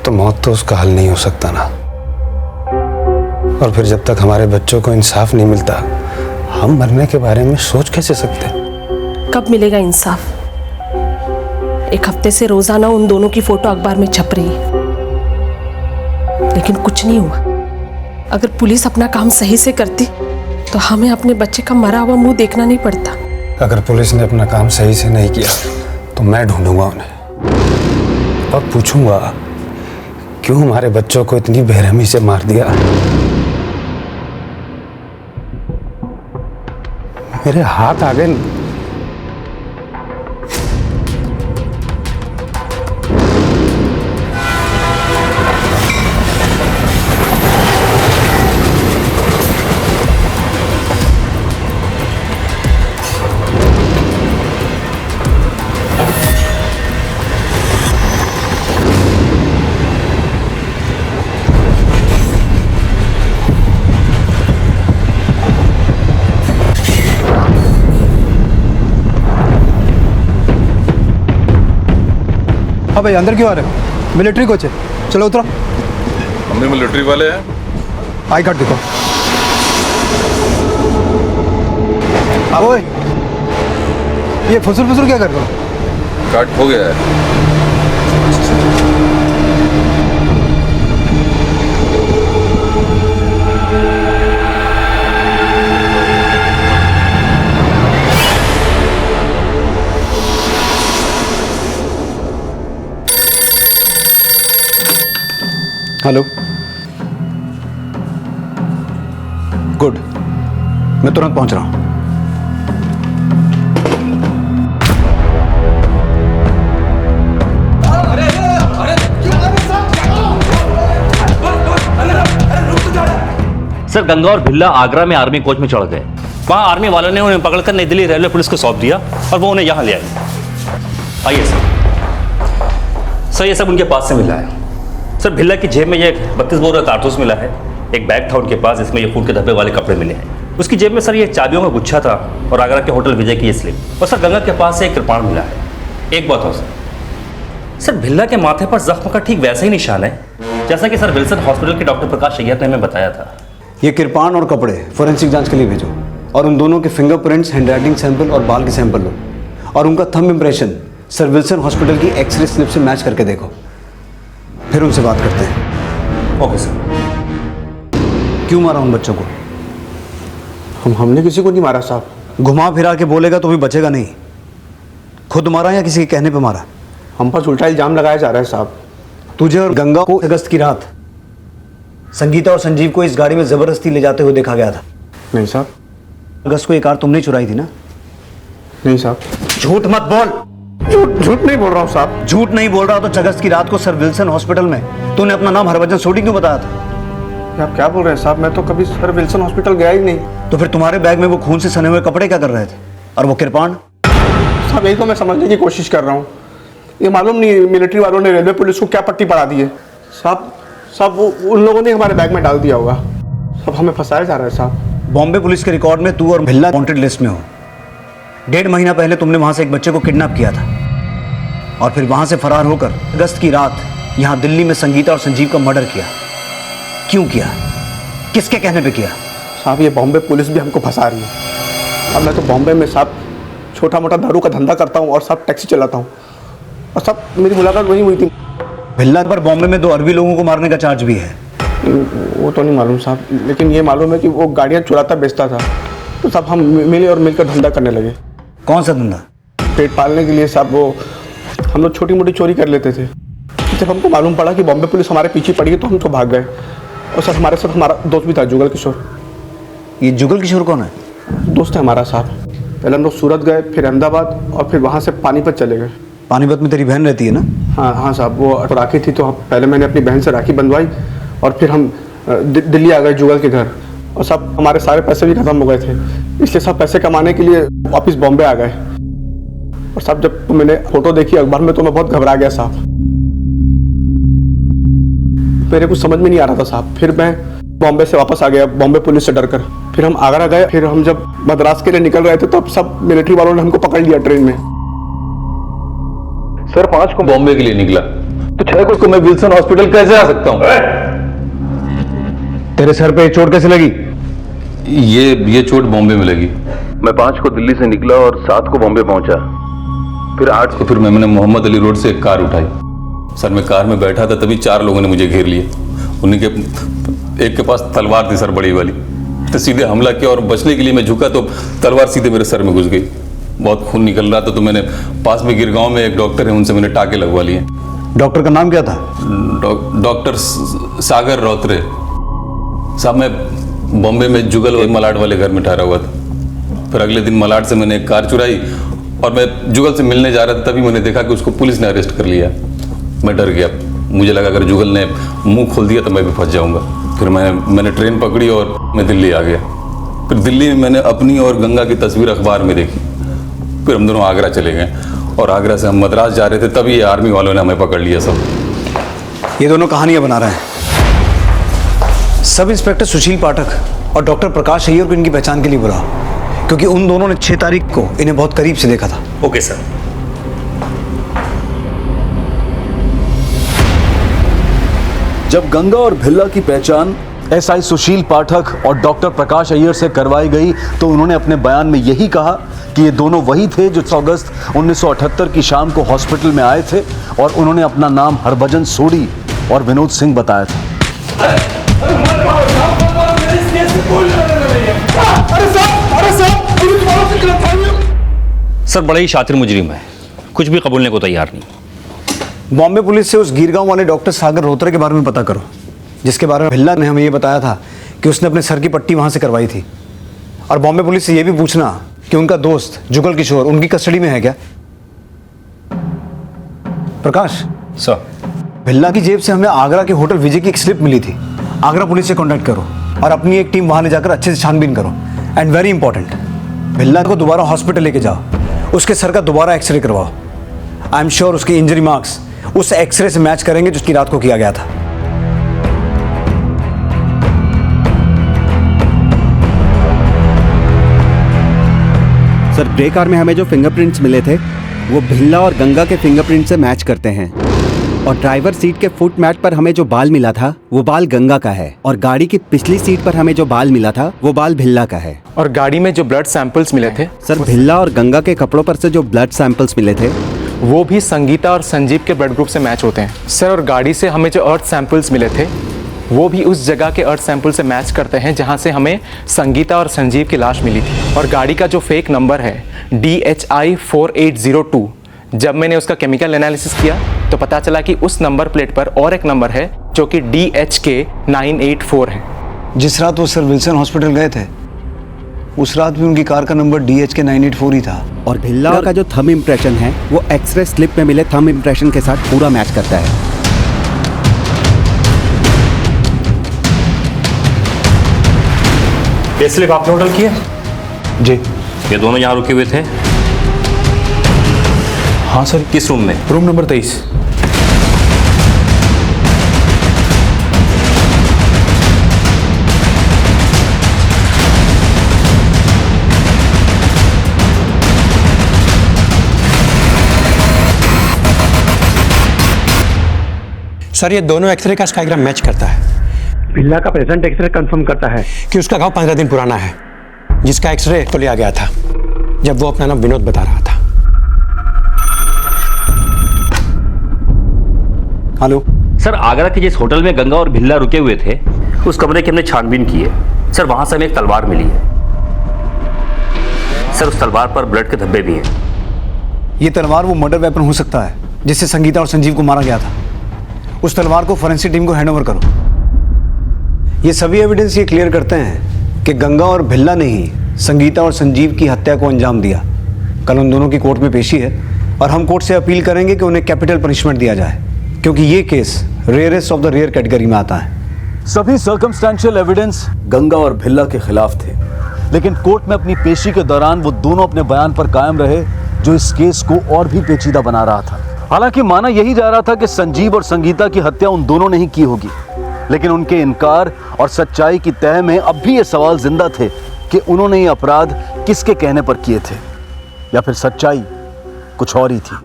तो मौत तो उसका हल नहीं हो सकता ना। और फिर जब तक हमारे बच्चों को इंसाफ नहीं मिलता हम मरने के बारे में सोच कैसे सकते?
कब मिलेगा इंसाफ? 1 हफ्ते से रोजाना उन दोनों की फोटो अखबार में छप रही है, लेकिन कुछ नहीं हुआ। अगर पुलिस अपना काम सही से करती तो हमें अपने बच्चे का मरा हुआ मुंह देखना नहीं पड़ता।
अगर पुलिस ने अपना काम सही से नहीं किया तो मैं ढूंढूंगा उन्हें और पूछूंगा क्यों हमारे बच्चों को इतनी बेरहमी से मार दिया? मेरे हाथ आ गए।
हाँ भाई, अंदर क्यों आ रहे हो? मिलिट्री कोच है, चलो उतरो।
हम भी मिलिट्री वाले हैं।
आई कार्ड दिखाओ। अब ओए, ये फुसुर क्या कर रहे हो?
कार्ड खो गया है।
हेलो, गुड, मैं तुरंत पहुंच रहा हूं।
सर, गंगा और भिल्ला आगरा में आर्मी कोच में चढ़ गए। वहां आर्मी वालों ने उन्हें पकड़कर नई दिल्ली रेलवे पुलिस को सौंप दिया और वो उन्हें यहां ले आए। आइए सर, ये सब उनके पास से मिला है। सर, भिल्ला की जेब में ये 32 बोर का कारतूस मिला है। एक बैग था उनके पास, जिसमें ये खून के धब्बे वाले कपड़े मिले हैं। उसकी जेब में सर ये चाबियों का गुच्छा था और आगरा के होटल विजय की ये स्लिप। और सर, गंगा के पास से एक कृपाण मिला है। एक बात हो सर, भिल्ला के माथे पर जख्म का ठीक वैसा ही निशान है जैसा कि सर विल्सन हॉस्पिटल के डॉक्टर प्रकाश अय्यर ने हमें बताया था।
ये किरपान और कपड़े फोरेंसिक जांच के लिए भेजो और उन दोनों के फिंगरप्रिंट्स, हैंडराइटिंग सैंपल और बाल के सैंपल लो और उनका thumb impression sir Wilson hospital की एक्सरे स्लिप से मैच करके देखो, फिर उनसे बात करते हैं।
Okay sir.
क्यों मारा उन बच्चों को?
हमने किसी को नहीं मारा साहब।
घुमा फिरा के बोलेगा तो भी बचेगा नहीं। खुद मारा या किसी के कहने पे मारा?
हम पर उल्टा इल्जाम लगाया जा रहा है साहब।
तुझे और गंगा को अगस्त की रात संगीता और संजीव को इस गाड़ी में जबरदस्ती ले जाते हुए देखा गया था।
नहीं साहब।
अगस्त को ये कार तुमने चुराई थी ना?
नहीं साहब।
झूठ मत बोल।
झूठ नहीं बोल रहा हूँ साहब।
झूठ नहीं बोल रहा तो अगस्त की रात को सर विल्सन हॉस्पिटल में तूने अपना नाम हरभजन सोडी क्यों बताया था?
आप क्या बोल रहे हैं साहब? मैं तो कभी सर विल्सन हॉस्पिटल गया ही नहीं।
तो फिर तुम्हारे बैग में वो खून से सने हुए कपड़े क्या कर रहे थे? और वो किरपान?
साहब, यही तो मैं समझने की कोशिश कर रहा हूँ। ये मालूम नहीं मिलिट्री वालों ने रेलवे पुलिस को क्या पट्टी पड़ा दी है। साहब वो उन लोगों ने हमारे बैग में डाल दिया होगा। सब हमें फंसाया जा रहा है साहब।
बॉम्बे पुलिस के रिकॉर्ड में तू और भिल्ला वांटेड लिस्ट में हो। 1.5 महीना पहले तुमने वहां से एक बच्चे को किडनैप किया था और फिर वहां से फरार होकर अगस्त की रात यहां दिल्ली में संगीता और संजीव का मर्डर किया। क्यों किया? किसके कहने पे किया?
साहब, ये बॉम्बे पुलिस भी हमको फंसा रही है। अब मैं तो बॉम्बे में साहब छोटा मोटा दारू का धंधा करता हूँ और साहब टैक्सी चलाता हूँ और सब मेरी मुलाकात वही हुई थी।
भिल्ला पर बॉम्बे में 2 अरबी लोगों को मारने का चार्ज भी है।
वो तो नहीं मालूम साहब, लेकिन ये मालूम है कि वो गाड़ियाँ चुराता बेचता था। तो साहब हम मिले और मिलकर धंधा करने लगे।
कौन सा धंधा?
पेट पालने के लिए साहब वो हम लोग छोटी मोटी चोरी कर लेते थे। जब हमको मालूम पड़ा कि बॉम्बे पुलिस हमारे पीछे पड़ी है तो हम तो भाग गए। और सर, हमारे साथ हमारा दोस्त भी था, जुगल किशोर।
ये जुगल किशोर कौन है?
दोस्त है हमारा साहब। पहले हम लोग सूरत गए, फिर अहमदाबाद और फिर वहाँ से पानीपत चले गए।
पानीपत में तेरी बहन रहती है ना?
हाँ साहब, वो राखी थी तो पहले मैंने अपनी बहन से राखी बंधवाई और फिर हम दिल्ली आ गए जुगल के घर। और सब हमारे सारे पैसे भी खत्म हो गए थे, इसलिए सब पैसे कमाने के लिए वापस बॉम्बे आ गए। और साहब, जब मैंने फोटो देखी अखबार में तो मैं बहुत घबरा गया साहब। मेरे कुछ समझ में नहीं आ रहा था साहब। फिर मैं बॉम्बे से वापस आ गया, बॉम्बे पुलिस से डरकर। फिर हम आगरा गए। फिर हम जब मद्रास के लिए निकल रहे थे तो सब मिलिट्री वालों ने हमको पकड़ लिया ट्रेन में।
सर, 5 को बॉम्बे के लिए निकला तो 6 को मैं विल्सन हॉस्पिटल कैसे आ सकता हूँ?
तेरे सर पे चोट कैसे लगी?
ये चोट बॉम्बे में लगी। मैं 5 को दिल्ली से निकला और 7 को बॉम्बे पहुंचा। फिर 8 को मैंने मोहम्मद अली रोड से एक कार उठाई। सर, मैं कार में बैठा था तभी 4 लोगों ने मुझे घेर लिया। उन्हीं के एक के पास तलवार थी सर, बड़ी वाली। तो सीधे हमला किया और बचने के लिए मैं झुका तो तलवार सीधे मेरे सर में घुस गई। बहुत खून निकल रहा था तो मैंने पास में गिरगांव में एक डॉक्टर है, उनसे मैंने टाके लगवा लिए।
डॉक्टर का नाम क्या था?
डॉक्टर सागर रौत्रे। साहब मैं बॉम्बे में जुगल और मलाड वाले घर में ठहरा हुआ था। फिर अगले दिन मलाड से मैंने एक कार चुराई और मैं जुगल से मिलने जा रहा था, तभी मैंने देखा कि उसको पुलिस ने अरेस्ट कर लिया। मैं डर गया, मुझे लगा अगर जुगल ने मुंह खोल दिया तो मैं भी फंस जाऊंगा। फिर मैंने ट्रेन पकड़ी और मैं दिल्ली आ गया। फिर दिल्ली में मैंने अपनी और गंगा की तस्वीर अखबार में देखी। फिर हम दोनों आगरा चले गए और आगरा से हम मद्रास जा रहे थे, तभी ये आर्मी वालों ने हमें पकड़ लिया। सब
ये दोनों कहानियां बना रहे हैं। सब इंस्पेक्टर सुशील पाठक और डॉक्टर प्रकाश अय्यर को इनकी पहचान के लिए बुलाओ, क्योंकि उन दोनों ने 6 तारीख को इन्हें बहुत करीब से देखा था।
Okay sir.
जब गंगा और भिल्ला की पहचान एसआई सुशील पाठक और डॉक्टर प्रकाश अय्यर से करवाई गई तो उन्होंने अपने बयान में यही कहा कि ये दोनों वही थे जो 6 अगस्त 1978 की शाम को हॉस्पिटल में आए थे और उन्होंने अपना नाम हरभजन सोडी और विनोद सिंह बताया था।
सर बड़ा ही शातिर मुजरिम है, कुछ भी कबूलने को तैयार नहीं।
बॉम्बे पुलिस से उस गिरगांव वाले डॉक्टर सागर रोत्रे के बारे में पता करो, जिसके बारे में भिल्ला ने हमें ये बताया था कि उसने अपने सर की पट्टी वहां से करवाई थी। और बॉम्बे पुलिस से ये भी पूछना कि उनका दोस्त जुगल किशोर उनकी कस्टडी में है क्या। प्रकाश
सर,
भिल्ला की जेब से हमें आगरा के होटल विजय की एक स्लिप मिली थी। आगरा पुलिस से कांटेक्ट करो और अपनी एक टीम वहां ले जाकर अच्छे से छानबीन करो। एंड वेरी इंपॉर्टेंट, भिल्ला को दोबारा हॉस्पिटल लेके जाओ, उसके सर का दोबारा एक्सरे करवाओ। आई एम श्योर उसके इंजरी मार्क्स उस एक्सरे से मैच करेंगे जिसकी रात को किया गया था।
सर ग्रे कार में हमें जो फिंगरप्रिंट्स मिले थे वो भिल्ला और गंगा के फिंगरप्रिंट से मैच करते हैं, और ड्राइवर सीट के फुट मैट पर हमें जो बाल मिला था वो बाल गंगा का है, और गाड़ी की पिछली सीट पर हमें जो बाल मिला था वो बाल भिल्ला का है।
और गाड़ी में जो ब्लड सैंपल्स मिले थे
सर, भिल्ला और गंगा के कपड़ों पर से जो ब्लड सैंपल्स मिले थे
वो भी संगीता और संजीव के ब्लड ग्रुप से मैच होते हैं सर। और गाड़ी से हमें जो अर्थ सैंपल्स मिले थे वो भी उस जगह के अर्थ सैंपल से मैच करते हैं जहां से हमें संगीता और संजीव की लाश मिली थी। और गाड़ी का जो फेक नंबर है DHI 4802, जब मैंने उसका केमिकल एनालिसिस किया तो पता चला कि उस नंबर प्लेट पर और एक नंबर है जो कि DHK 984 है।
जिस रात वो सर विल्सन हॉस्पिटल गए थे उस रात भी उनकी कार का नंबर DHK 984 ही था।
और भिल्ला का जो थंब इम्प्रेशन है वो एक्सरे स्लिप में मिले थंब इम्प्रेशन के साथ पूरा मैच करता है।
ये स्लिप आपने ऑर्डर किया?
जी।
ये दोनों यहाँ रुके हुए थे?
हाँ सर।
किस रूम में?
Room number 23।
सर ये दोनों एक्सरे का स्काईग्राम मैच करता है।
भिल्ला का प्रेजेंट एक्सरे कंफर्म करता है
कि उसका घाव 15 दिन पुराना है, जिसका एक्सरे तो लिया गया था जब वो अपना नाम विनोद बता रहा था।
हेलो
सर, आगरा के जिस होटल में गंगा और भिल्ला रुके हुए थे उस कमरे की हमने छानबीन की है सर। वहां से हमें एक तलवार मिली है सर। उस तलवार पर ब्लड के धब्बे भी हैं।
ये तलवार वो मर्डर वेपन हो सकता है जिससे संगीता और संजीव को मारा गया था। उस तलवार को फोरेंसिक टीम को हैंडओवर करो। ये सभी एविडेंस ये क्लियर करते हैं कि गंगा और भिल्ला ने ही संगीता और संजीव की हत्या को अंजाम दिया। कल उन दोनों की कोर्ट में पेशी है और हम कोर्ट से अपील करेंगे कि उन्हें कैपिटल पनिशमेंट दिया जाए, क्योंकि ये case rarest of the rare category में आता है।
सभी सर्कमस्टेंशियल एविडेंस गंगा और भिल्ला के खिलाफ थे, लेकिन कोर्ट में अपनी पेशी के दौरान वो दोनों अपने बयान पर कायम रहे, जो इस केस को और भी पेचीदा बना रहा था। हालांकि माना यही जा रहा था कि संजीव और संगीता की हत्या उन दोनों ने ही की होगी, लेकिन उनके इनकार और सच्चाई की तह में अब भी ये सवाल जिंदा थे कि उन्होंने ये अपराध किसके कहने पर किए थे, या फिर सच्चाई कुछ और ही थी।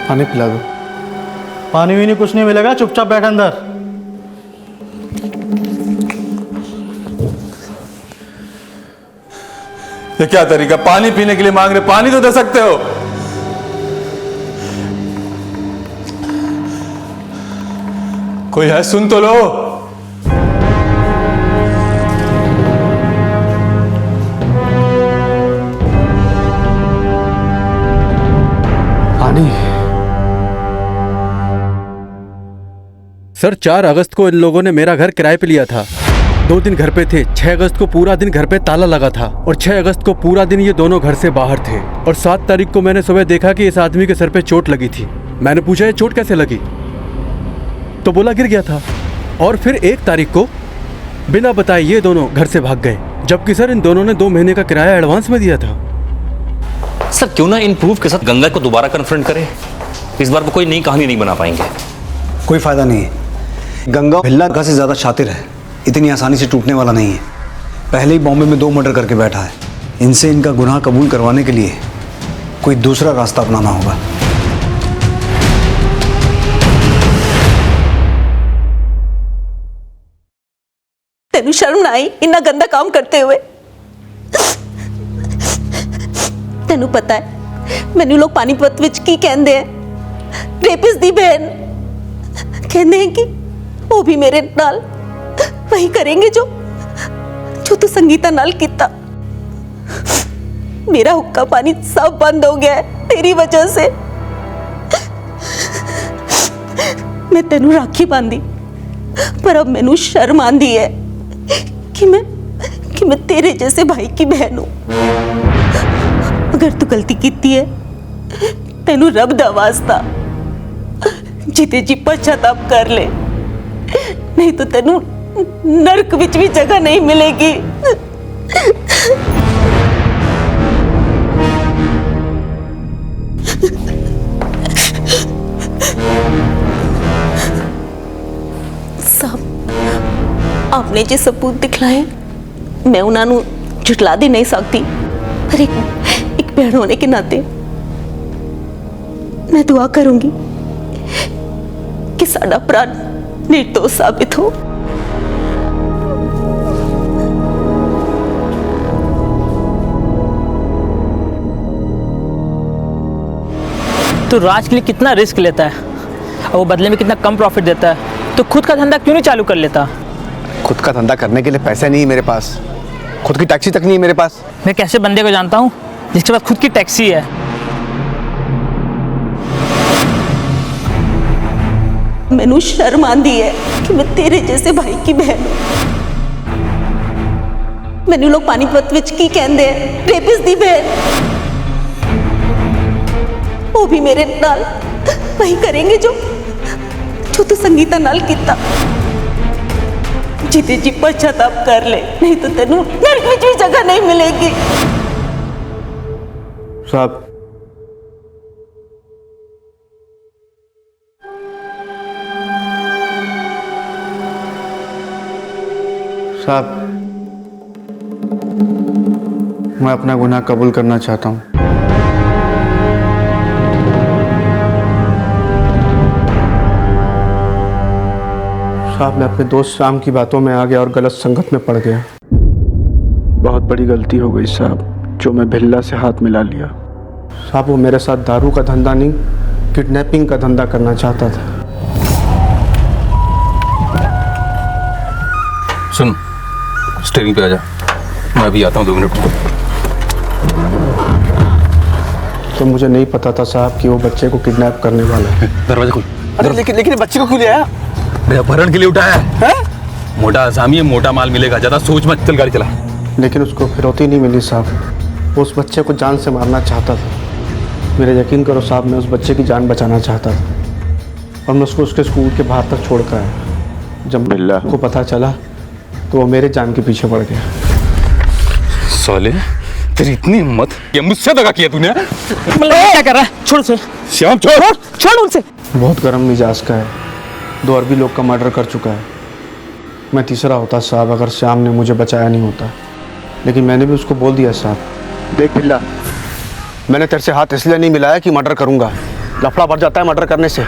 पानी पिला दो। पानी भी नहीं, कुछ नहीं मिलेगा, चुपचाप बैठ अंदर।
ये क्या तरीका, पानी पीने के लिए मांग रहे, पानी तो दे सकते हो। कोई है, सुन तो लो।
पानी
सर 4 अगस्त को इन लोगों ने मेरा घर किराए पे लिया था। 2 दिन घर पे थे। 6 अगस्त को पूरा दिन घर पे ताला लगा था और 6 अगस्त को पूरा दिन ये दोनों घर से बाहर थे। और 7 तारीख को मैंने सुबह देखा कि इस आदमी के सर पे चोट लगी थी। मैंने पूछा ये चोट कैसे लगी, तो बोला गिर गया था। और फिर 1 तारीख को बिना बताए ये दोनों घर से भाग गए, जबकि सर इन दोनों ने 2 महीने का किराया एडवांस में दिया था।
सर क्यों ना इन प्रूफ के साथ गंगा को दोबारा कन्फ्रंट करें। इस बार वो कोई नई कहानी नहीं बना पाएंगे।
कोई फायदा नहीं है। गंगा भिल्ला से ज़्यादा शातिर है, इतनी आसानी से टूटने वाला नहीं है। पहले ही बॉम्बे में 2 मर्डर करके बैठा है। इनसे इनका गुनाह कबूल करवाने के लिए कोई दूसरा रास्ता अपनाना होगा।
तेनू शर्म ना आई इन्ना गंदा काम करते हुए? तेनू पता है मैनू लोग पानीपत विच की कहंदे हैं? रेपिस्ट दी बहन कहंदे हैं कि वो भी मेरे नाल वही करेंगे जो तू संगीता नाल किता। मेरा हुक्का पानी सब बंद हो गया है तेरी वजह से। मैं तेनू राखी बांधी, पर अब मैनू शर्म आंदी है कि मैं तेरे जैसे भाई की बहन हूं। अगर तू गलती कीती है तेनू रब दा वास्ता जीते जी पश्चाताप कर ले, नहीं तो तेनू नरक विच भी जगह नहीं मिलेगी। आपने जो सबूत दिखलाए मैं उन्होंने झुटला दे नहीं सकती, पर एक बहन होने के नाते मैं दुआ करूंगी कि साडा भरा निर्दोष साबित हो।
तो राज के लिए कितना रिस्क लेता है और वो बदले में कितना कम प्रॉफिट देता है, तो खुद का धंधा क्यों नहीं चालू कर लेता?
खुद का धंधा करने के लिए पैसे नहीं है मेरे पास, खुद की टैक्सी तक नहीं है मेरे पास।
मैं कैसे बंदे को जानता हूँ जिसके पास खुद की टैक्सी है?
मैनू शर्म आंदी है कि मैं तेरे जैसे भाई की बहन हूं। मैनू लोग पानीपत विच की कहंदे हैं? रेपिस्ट दी बहन। वो भी मेरे नाल वही करेंगे जो तू संगीता नाल किता। जीते जी पश्चाताप कर ले, नहीं तो तेनू नरक विच भी जगह नहीं मिलेगी।
साहब मैं अपना गुनाह कबूल करना चाहता हूँ। साहब मैं अपने दोस्त शाम की बातों में आ गया और गलत संगत में पड़ गया। बहुत बड़ी गलती हो गई साहब, जो मैं भिल्ला से हाथ मिला लिया। साहब वो मेरे साथ दारू का धंधा नहीं, किडनैपिंग का धंधा करना चाहता था।
सुन, स्टेरिंग पे आ जा, मैं अभी आता हूँ 2 मिनट।
तो मुझे नहीं पता था साहब कि वो बच्चे को किडनैप करने वाला है।
दरवाजा खोल।
अरे लेकिन बच्चे को क्यों ले आया?
अपहरण के लिए उठाया है? मोटा आसामी है, मोटा माल मिलेगा, ज्यादा सोच मत, चल गाड़ी चला।
लेकिन उसको फिरौती नहीं मिली साहब, वो उस बच्चे को जान से मारना चाहता था। मेरे यकीन करो साहब, मैं उस बच्चे की जान बचाना चाहता था और मैं उसको उसके स्कूल के बाहर तक छोड़ कर आया। जब बिल्ला को पता चला तो वो मेरे जान के पीछे पड़ गया।
साले तेरी इतनी हिम्मत, ये मुझसे दगा किया तूने?
क्या कर रहा है? छोड़ उसे
श्याम,
छोड़ उनसे।
बहुत गर्म मिजाज का है, 2 अरबी लोग का मर्डर कर चुका है। मैं तीसरा होता साहब अगर श्याम ने मुझे बचाया नहीं होता, लेकिन मैंने भी उसको बोल दिया साहब, देख बिल्ला मैंने तेरे से हाथ इसलिए नहीं मिलाया कि मर्डर करूंगा, लफड़ा बढ़ जाता है मर्डर करने से,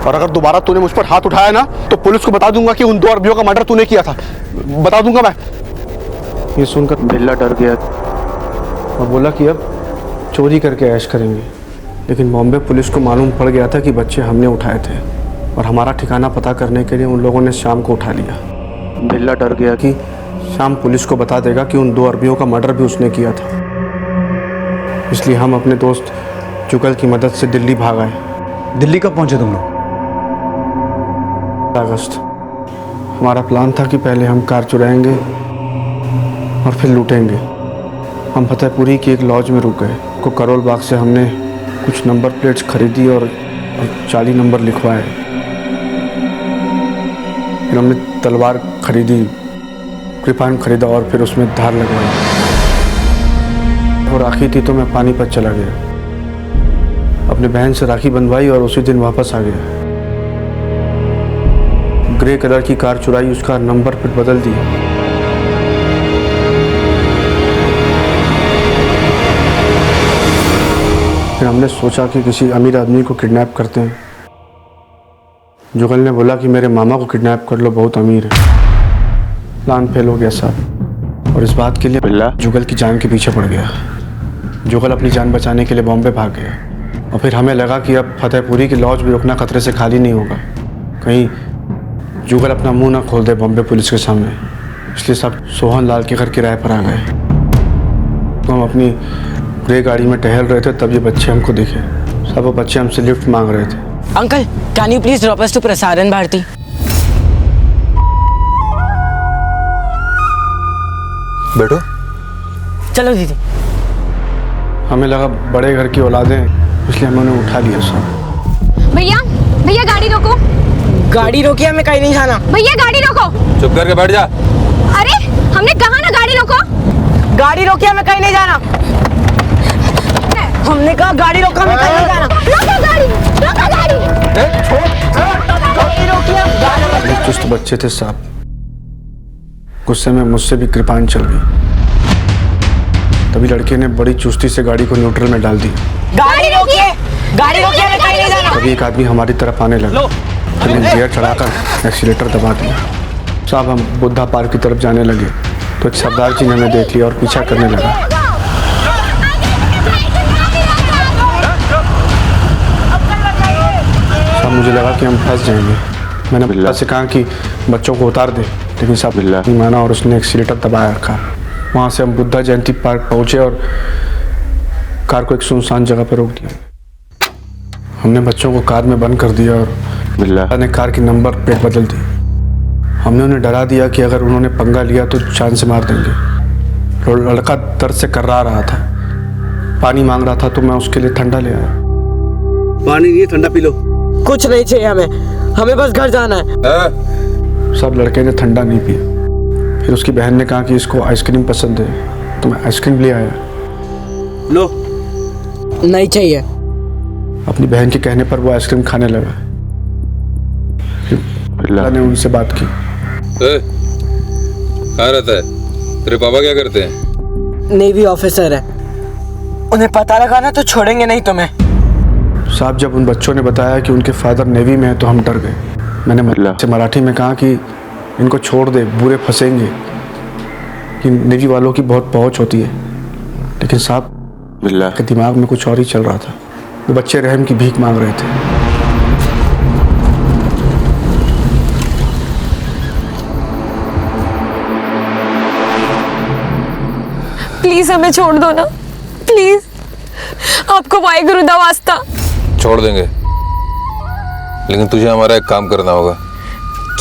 और अगर दोबारा तूने मुझ पर हाथ उठाया ना तो पुलिस को बता दूंगा कि उन 2 अरबियों का मर्डर तूने किया था, बता दूंगा मैं। ये सुनकर बिल्ला डर गया और बोला कि अब चोरी करके ऐश करेंगे, लेकिन बॉम्बे पुलिस को मालूम पड़ गया था कि बच्चे हमने उठाए थे और हमारा ठिकाना पता करने के लिए उन लोगों ने श्याम को उठा लिया। बिल्ला डर गया कि श्याम पुलिस को बता देगा कि उन 2 अरबियों का मर्डर भी उसने किया था, इसलिए हम अपने दोस्त जुगल की मदद से दिल्ली भाग आए।
दिल्ली कब पहुंचे तुम लोग?
अगस्त हमारा प्लान था कि पहले हम कार चुराएंगे और फिर लूटेंगे। हम फतेहपुरी की एक लॉज में रुक गए। को करोल बाग से हमने कुछ नंबर प्लेट्स खरीदी और 40 नंबर लिखवाए। फिर हमने तलवार खरीदी, कृपान खरीदा और फिर उसमें धार लगवाई। वो राखी थी तो मैं पानीपत चला गया, अपने बहन से राखी बंधवाई और उसी दिन वापस आ गया। ग्रे कलर की कार चुराई, उसका नंबर प्लेट बदल दिया। फिर हमने सोचा कि किसी अमीर आदमी को किडनैप करते हैं। जुगल ने बोला कि मेरे मामा को किडनैप कर लो, बहुत अमीर है। प्लान फेल हो गया साहब, और इस बात के लिए जुगल की जान के पीछे पड़ गया। जुगल अपनी जान बचाने के लिए बॉम्बे भाग गया और फिर हमें लगा कि अब फतेहपुरी की लॉज भी रुकना खतरे से खाली नहीं होगा, कहीं जुगल अपना मुंह ना खोल दे बॉम्बे पुलिस के सामने। इसलिए सब सोहन लाल के घर किराए पर आ गए। तो हम अपनी ग्रे गाड़ी में टहल रहे थे, तब ये बच्चे हमको दिखे। सब वो बच्चे हमसे लिफ्ट मांग रहे थे।
Uncle, can you please drop us to Prasaran Bharati?
बैठो।
चलो दीदी।
हमें लगा बड़े घर की औलादें, इसलिए हम उन्हें उठा लिया सब।
भैया भैया गाड़ी रोको।
गाड़ी रोकी, हमें कहीं नहीं जाना।
भैया गाड़ी रोको।
चुप करके बैठ जा।
अरे हमने कहा ना गाड़ी रोको।
गाड़ी रोकी, हमें कहीं नहीं जाना। हमने कहा गाड़ी रोको, हमें कहीं नहीं जाना।
रोको गाड़ी, रोको गाड़ी।
गाड़ी रोकी,
बड़े चुस्त बच्चे थे साहब। गुस्से में मुझसे भी कृपान चल गई। तभी लड़के ने बड़ी चुस्ती से गाड़ी को न्यूट्रल में डाल दी।
गाड़ी रोकिए, गाड़ी रोकिए, हमें कहीं नहीं जाना।
तभी एक आदमी हमारी तरफ आने लगा। हमने गियर चढ़ाकर एक्सीलेटर दबा दिया। साहब हम बुद्धा पार्क की तरफ जाने लगे तो एक सरदार जी ने हमें देख लिया और पीछा करने लगा। साहब मुझे लगा कि हम फंस जाएंगे। मैंने बिल्ला से कहा कि बच्चों को उतार दे, लेकिन साहब बिल्ला नहीं माना और उसने एक्सीलेटर दबाया रखा। वहाँ से हम बुद्धा जयंती पार्क पहुँचे और कार को एक सुनसान जगह पर रोक दिया। हमने बच्चों को कार में बंद कर दिया और बिल्ला ने कार की नंबर प्लेट बदल दी। हमने उन्हें डरा दिया कि अगर उन्होंने पंगा लिया तो जान से मार देंगे। लड़का दर्द से कर्रा रहा था, पानी मांग रहा था, तो मैं उसके लिए ठंडा ले आया।
पानी नहीं, ठंडा पी लो। कुछ नहीं चाहिए हमें बस घर जाना है।
सब लड़के ने ठंडा नहीं पिया। फिर उसकी बहन ने कहा कि इसको आइसक्रीम पसंद है, तो मैं आइसक्रीम ले आया।
लो। नहीं चाहिए।
अपनी बहन के कहने पर वो आइसक्रीम खाने लगा। फिर ने उनसे बात की।
कहाँ रहता है तेरे पापा, क्या करते हैं?
नेवी ऑफिसर है। उन्हें पता लगा ना तो छोड़ेंगे नहीं तुम्हें।
साहब जब उन बच्चों ने बताया कि उनके फादर नेवी में है तो हम डर गए। मैंने मराठी में कहा कि इनको छोड़ दे, बुरे फंसेंगे, कि नेवी वालों की बहुत पहुंच होती है। लेकिन साहब के दिमाग में कुछ और ही चल रहा था। वो बच्चे रहम की भीख मांग रहे थे।
प्लीज हमें छोड़ दो ना, प्लीज। आपको वाहेगुरु दा वास्ता।
छोड़ देंगे, लेकिन तुझे हमारा एक काम करना होगा।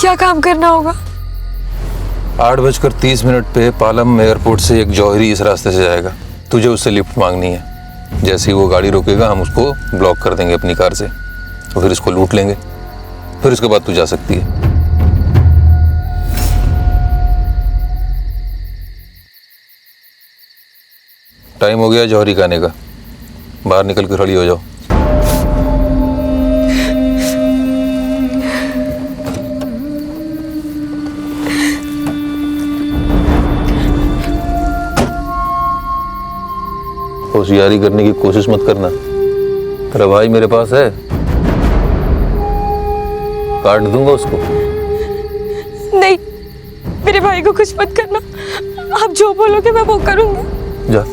क्या काम करना होगा?
8:30 पे पालम एयरपोर्ट से एक जौहरी इस रास्ते से जाएगा। तुझे उससे लिफ्ट मांगनी है। जैसे ही वो गाड़ी रोकेगा हम उसको ब्लॉक कर देंगे अपनी कार से, और फिर इसको लूट लेंगे। फिर उसके बाद तू जा सकती है। टाइम हो गया जौहरी का आने का, बाहर निकल कर खड़ी हो जाओ। होशियारी करने की कोशिश मत करना, तेरा भाई मेरे पास है, काट दूंगा उसको।
नहीं, मेरे भाई को कुछ मत करना। आप जो बोलोगे मैं वो करूंगी।
जा।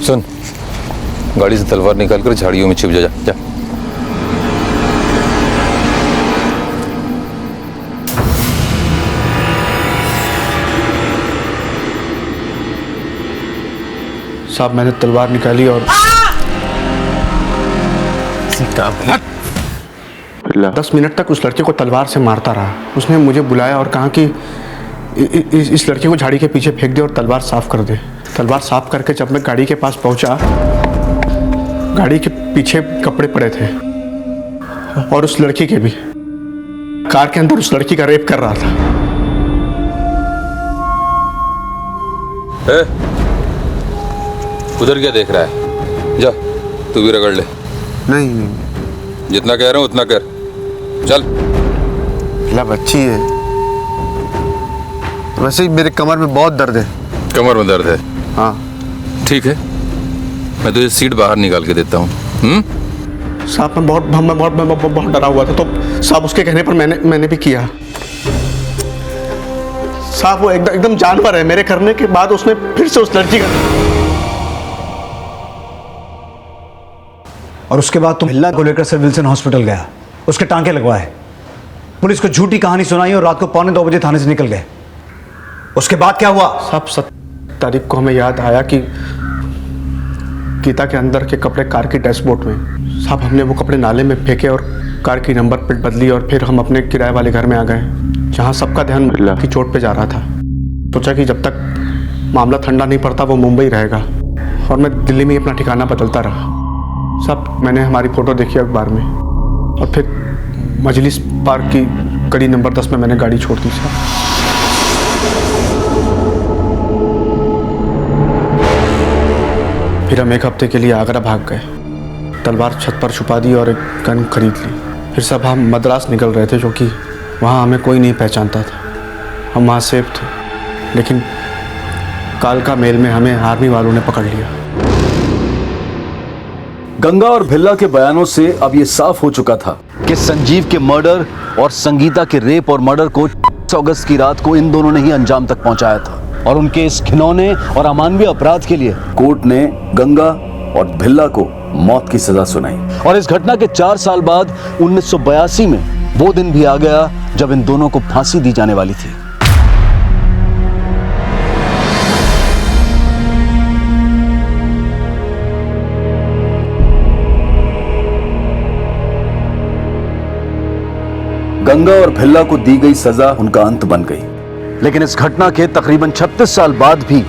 सुन, गाड़ी से तलवार निकालकर झाड़ियों में छिप जा। जा।
साहब मैंने तलवार निकाली और 10 मिनट तक उस लड़के को तलवार से मारता रहा। उसने मुझे बुलाया और कहा कि इस लड़के को झाड़ी के पीछे फेंक दे और तलवार साफ कर दे। तलवार साफ करके जब मैं गाड़ी के पास पहुंचा, गाड़ी के पीछे कपड़े पड़े थे और उस लड़की के भी। कार के अंदर उस लड़की का रेप कर रहा था।
उधर क्या देख रहा है? जा तू भी रगड़ ले।
नहीं,
जितना कह रहा हूं उतना कर। चल।
बच्ची है, वैसे ही मेरे कमर में बहुत दर्द है।
कमर में दर्द है?
हाँ
ठीक है, मैं तुझे सीट बाहर निकाल के देता हूँ।
साहब मैं बहुत डरा हुआ था, तो साहब उसके कहने पर मैंने भी किया। साहब वो एकदम जानवर है। मेरे करने के बाद उसने फिर से उस लड़की का।
और उसके बाद तुम हिल्ला को लेकर सर विल्सन हॉस्पिटल गया, उसके टांके लगवाए, पुलिस को झूठी कहानी सुनाई और रात को 1:45 बजे थाने से निकल गए। उसके बाद क्या हुआ?
साहब 7 तारीख को हमें याद आया कि गीता के अंदर के कपड़े कार की डैशबोर्ड में। साहब हमने वो कपड़े नाले में फेंके और कार की नंबर प्लेट बदली और फिर हम अपने किराए वाले घर में आ गए, जहाँ सबका ध्यान की चोट पे जा रहा था। सोचा कि जब तक मामला ठंडा नहीं पड़ता वो मुंबई रहेगा, और मैं दिल्ली में अपना ठिकाना बदलता रहा। साहब मैंने हमारी फ़ोटो देखी अखबार में और फिर मजलिस पार्क की गली नंबर 10 में मैंने गाड़ी छोड़ दी। साहब फिर हम 1 हफ्ते के लिए आगरा भाग गए, तलवार छत पर छुपा दी और एक गन खरीद ली। फिर सब हम मद्रास निकल रहे थे, क्योंकि वहाँ हमें कोई नहीं पहचानता था। हम वहाँ सेफ थे, लेकिन कालका मेल में हमें आर्मी वालों ने पकड़ लिया।
गंगा और भिल्ला के बयानों से अब ये साफ हो चुका था कि संजीव के मर्डर और संगीता के रेप और मर्डर को 6 अगस्त की रात को इन दोनों ने ही अंजाम तक पहुंचाया था। और उनके इस घिनौने और अमानवीय अपराध के लिए कोर्ट ने गंगा और भिल्ला को मौत की सजा सुनाई। और इस घटना के 4 साल बाद 1982 में वो दिन भी आ गया जब इन दोनों को फांसी दी जाने वाली थी। गंगा और भिल्ला को दी गई सजा उनका अंत बन गई, लेकिन इस घटना के तकरीबन 36 साल बाद भी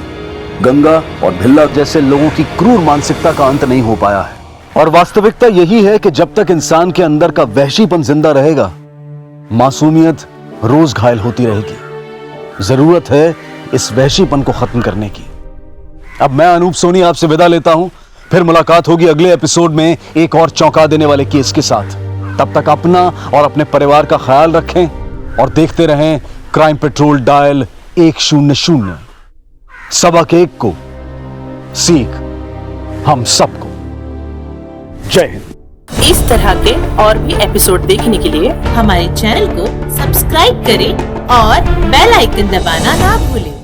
गंगा और भिल्ला जैसे लोगों की क्रूर मानसिकता का अंत नहीं हो पाया है। और वास्तविकता यही है कि जब तक इंसान के अंदर का वहशीपन जिंदा रहेगा, मासूमियत रोज घायल होती रहेगी। जरूरत है इस वहशीपन को खत्म करने की। अब मैं अनूप सोनी आपसे विदा लेता हूं, फिर मुलाकात होगी अगले एपिसोड में एक और चौंका देने वाले केस के साथ। तब तक अपना और अपने परिवार का ख्याल रखें और देखते रहें क्राइम पेट्रोल डायल 100। सबक एक को सीख हम सबको। जय हिंद।
इस तरह के और भी एपिसोड देखने के लिए हमारे चैनल को सब्सक्राइब करें और बेल आइकन दबाना ना भूलें।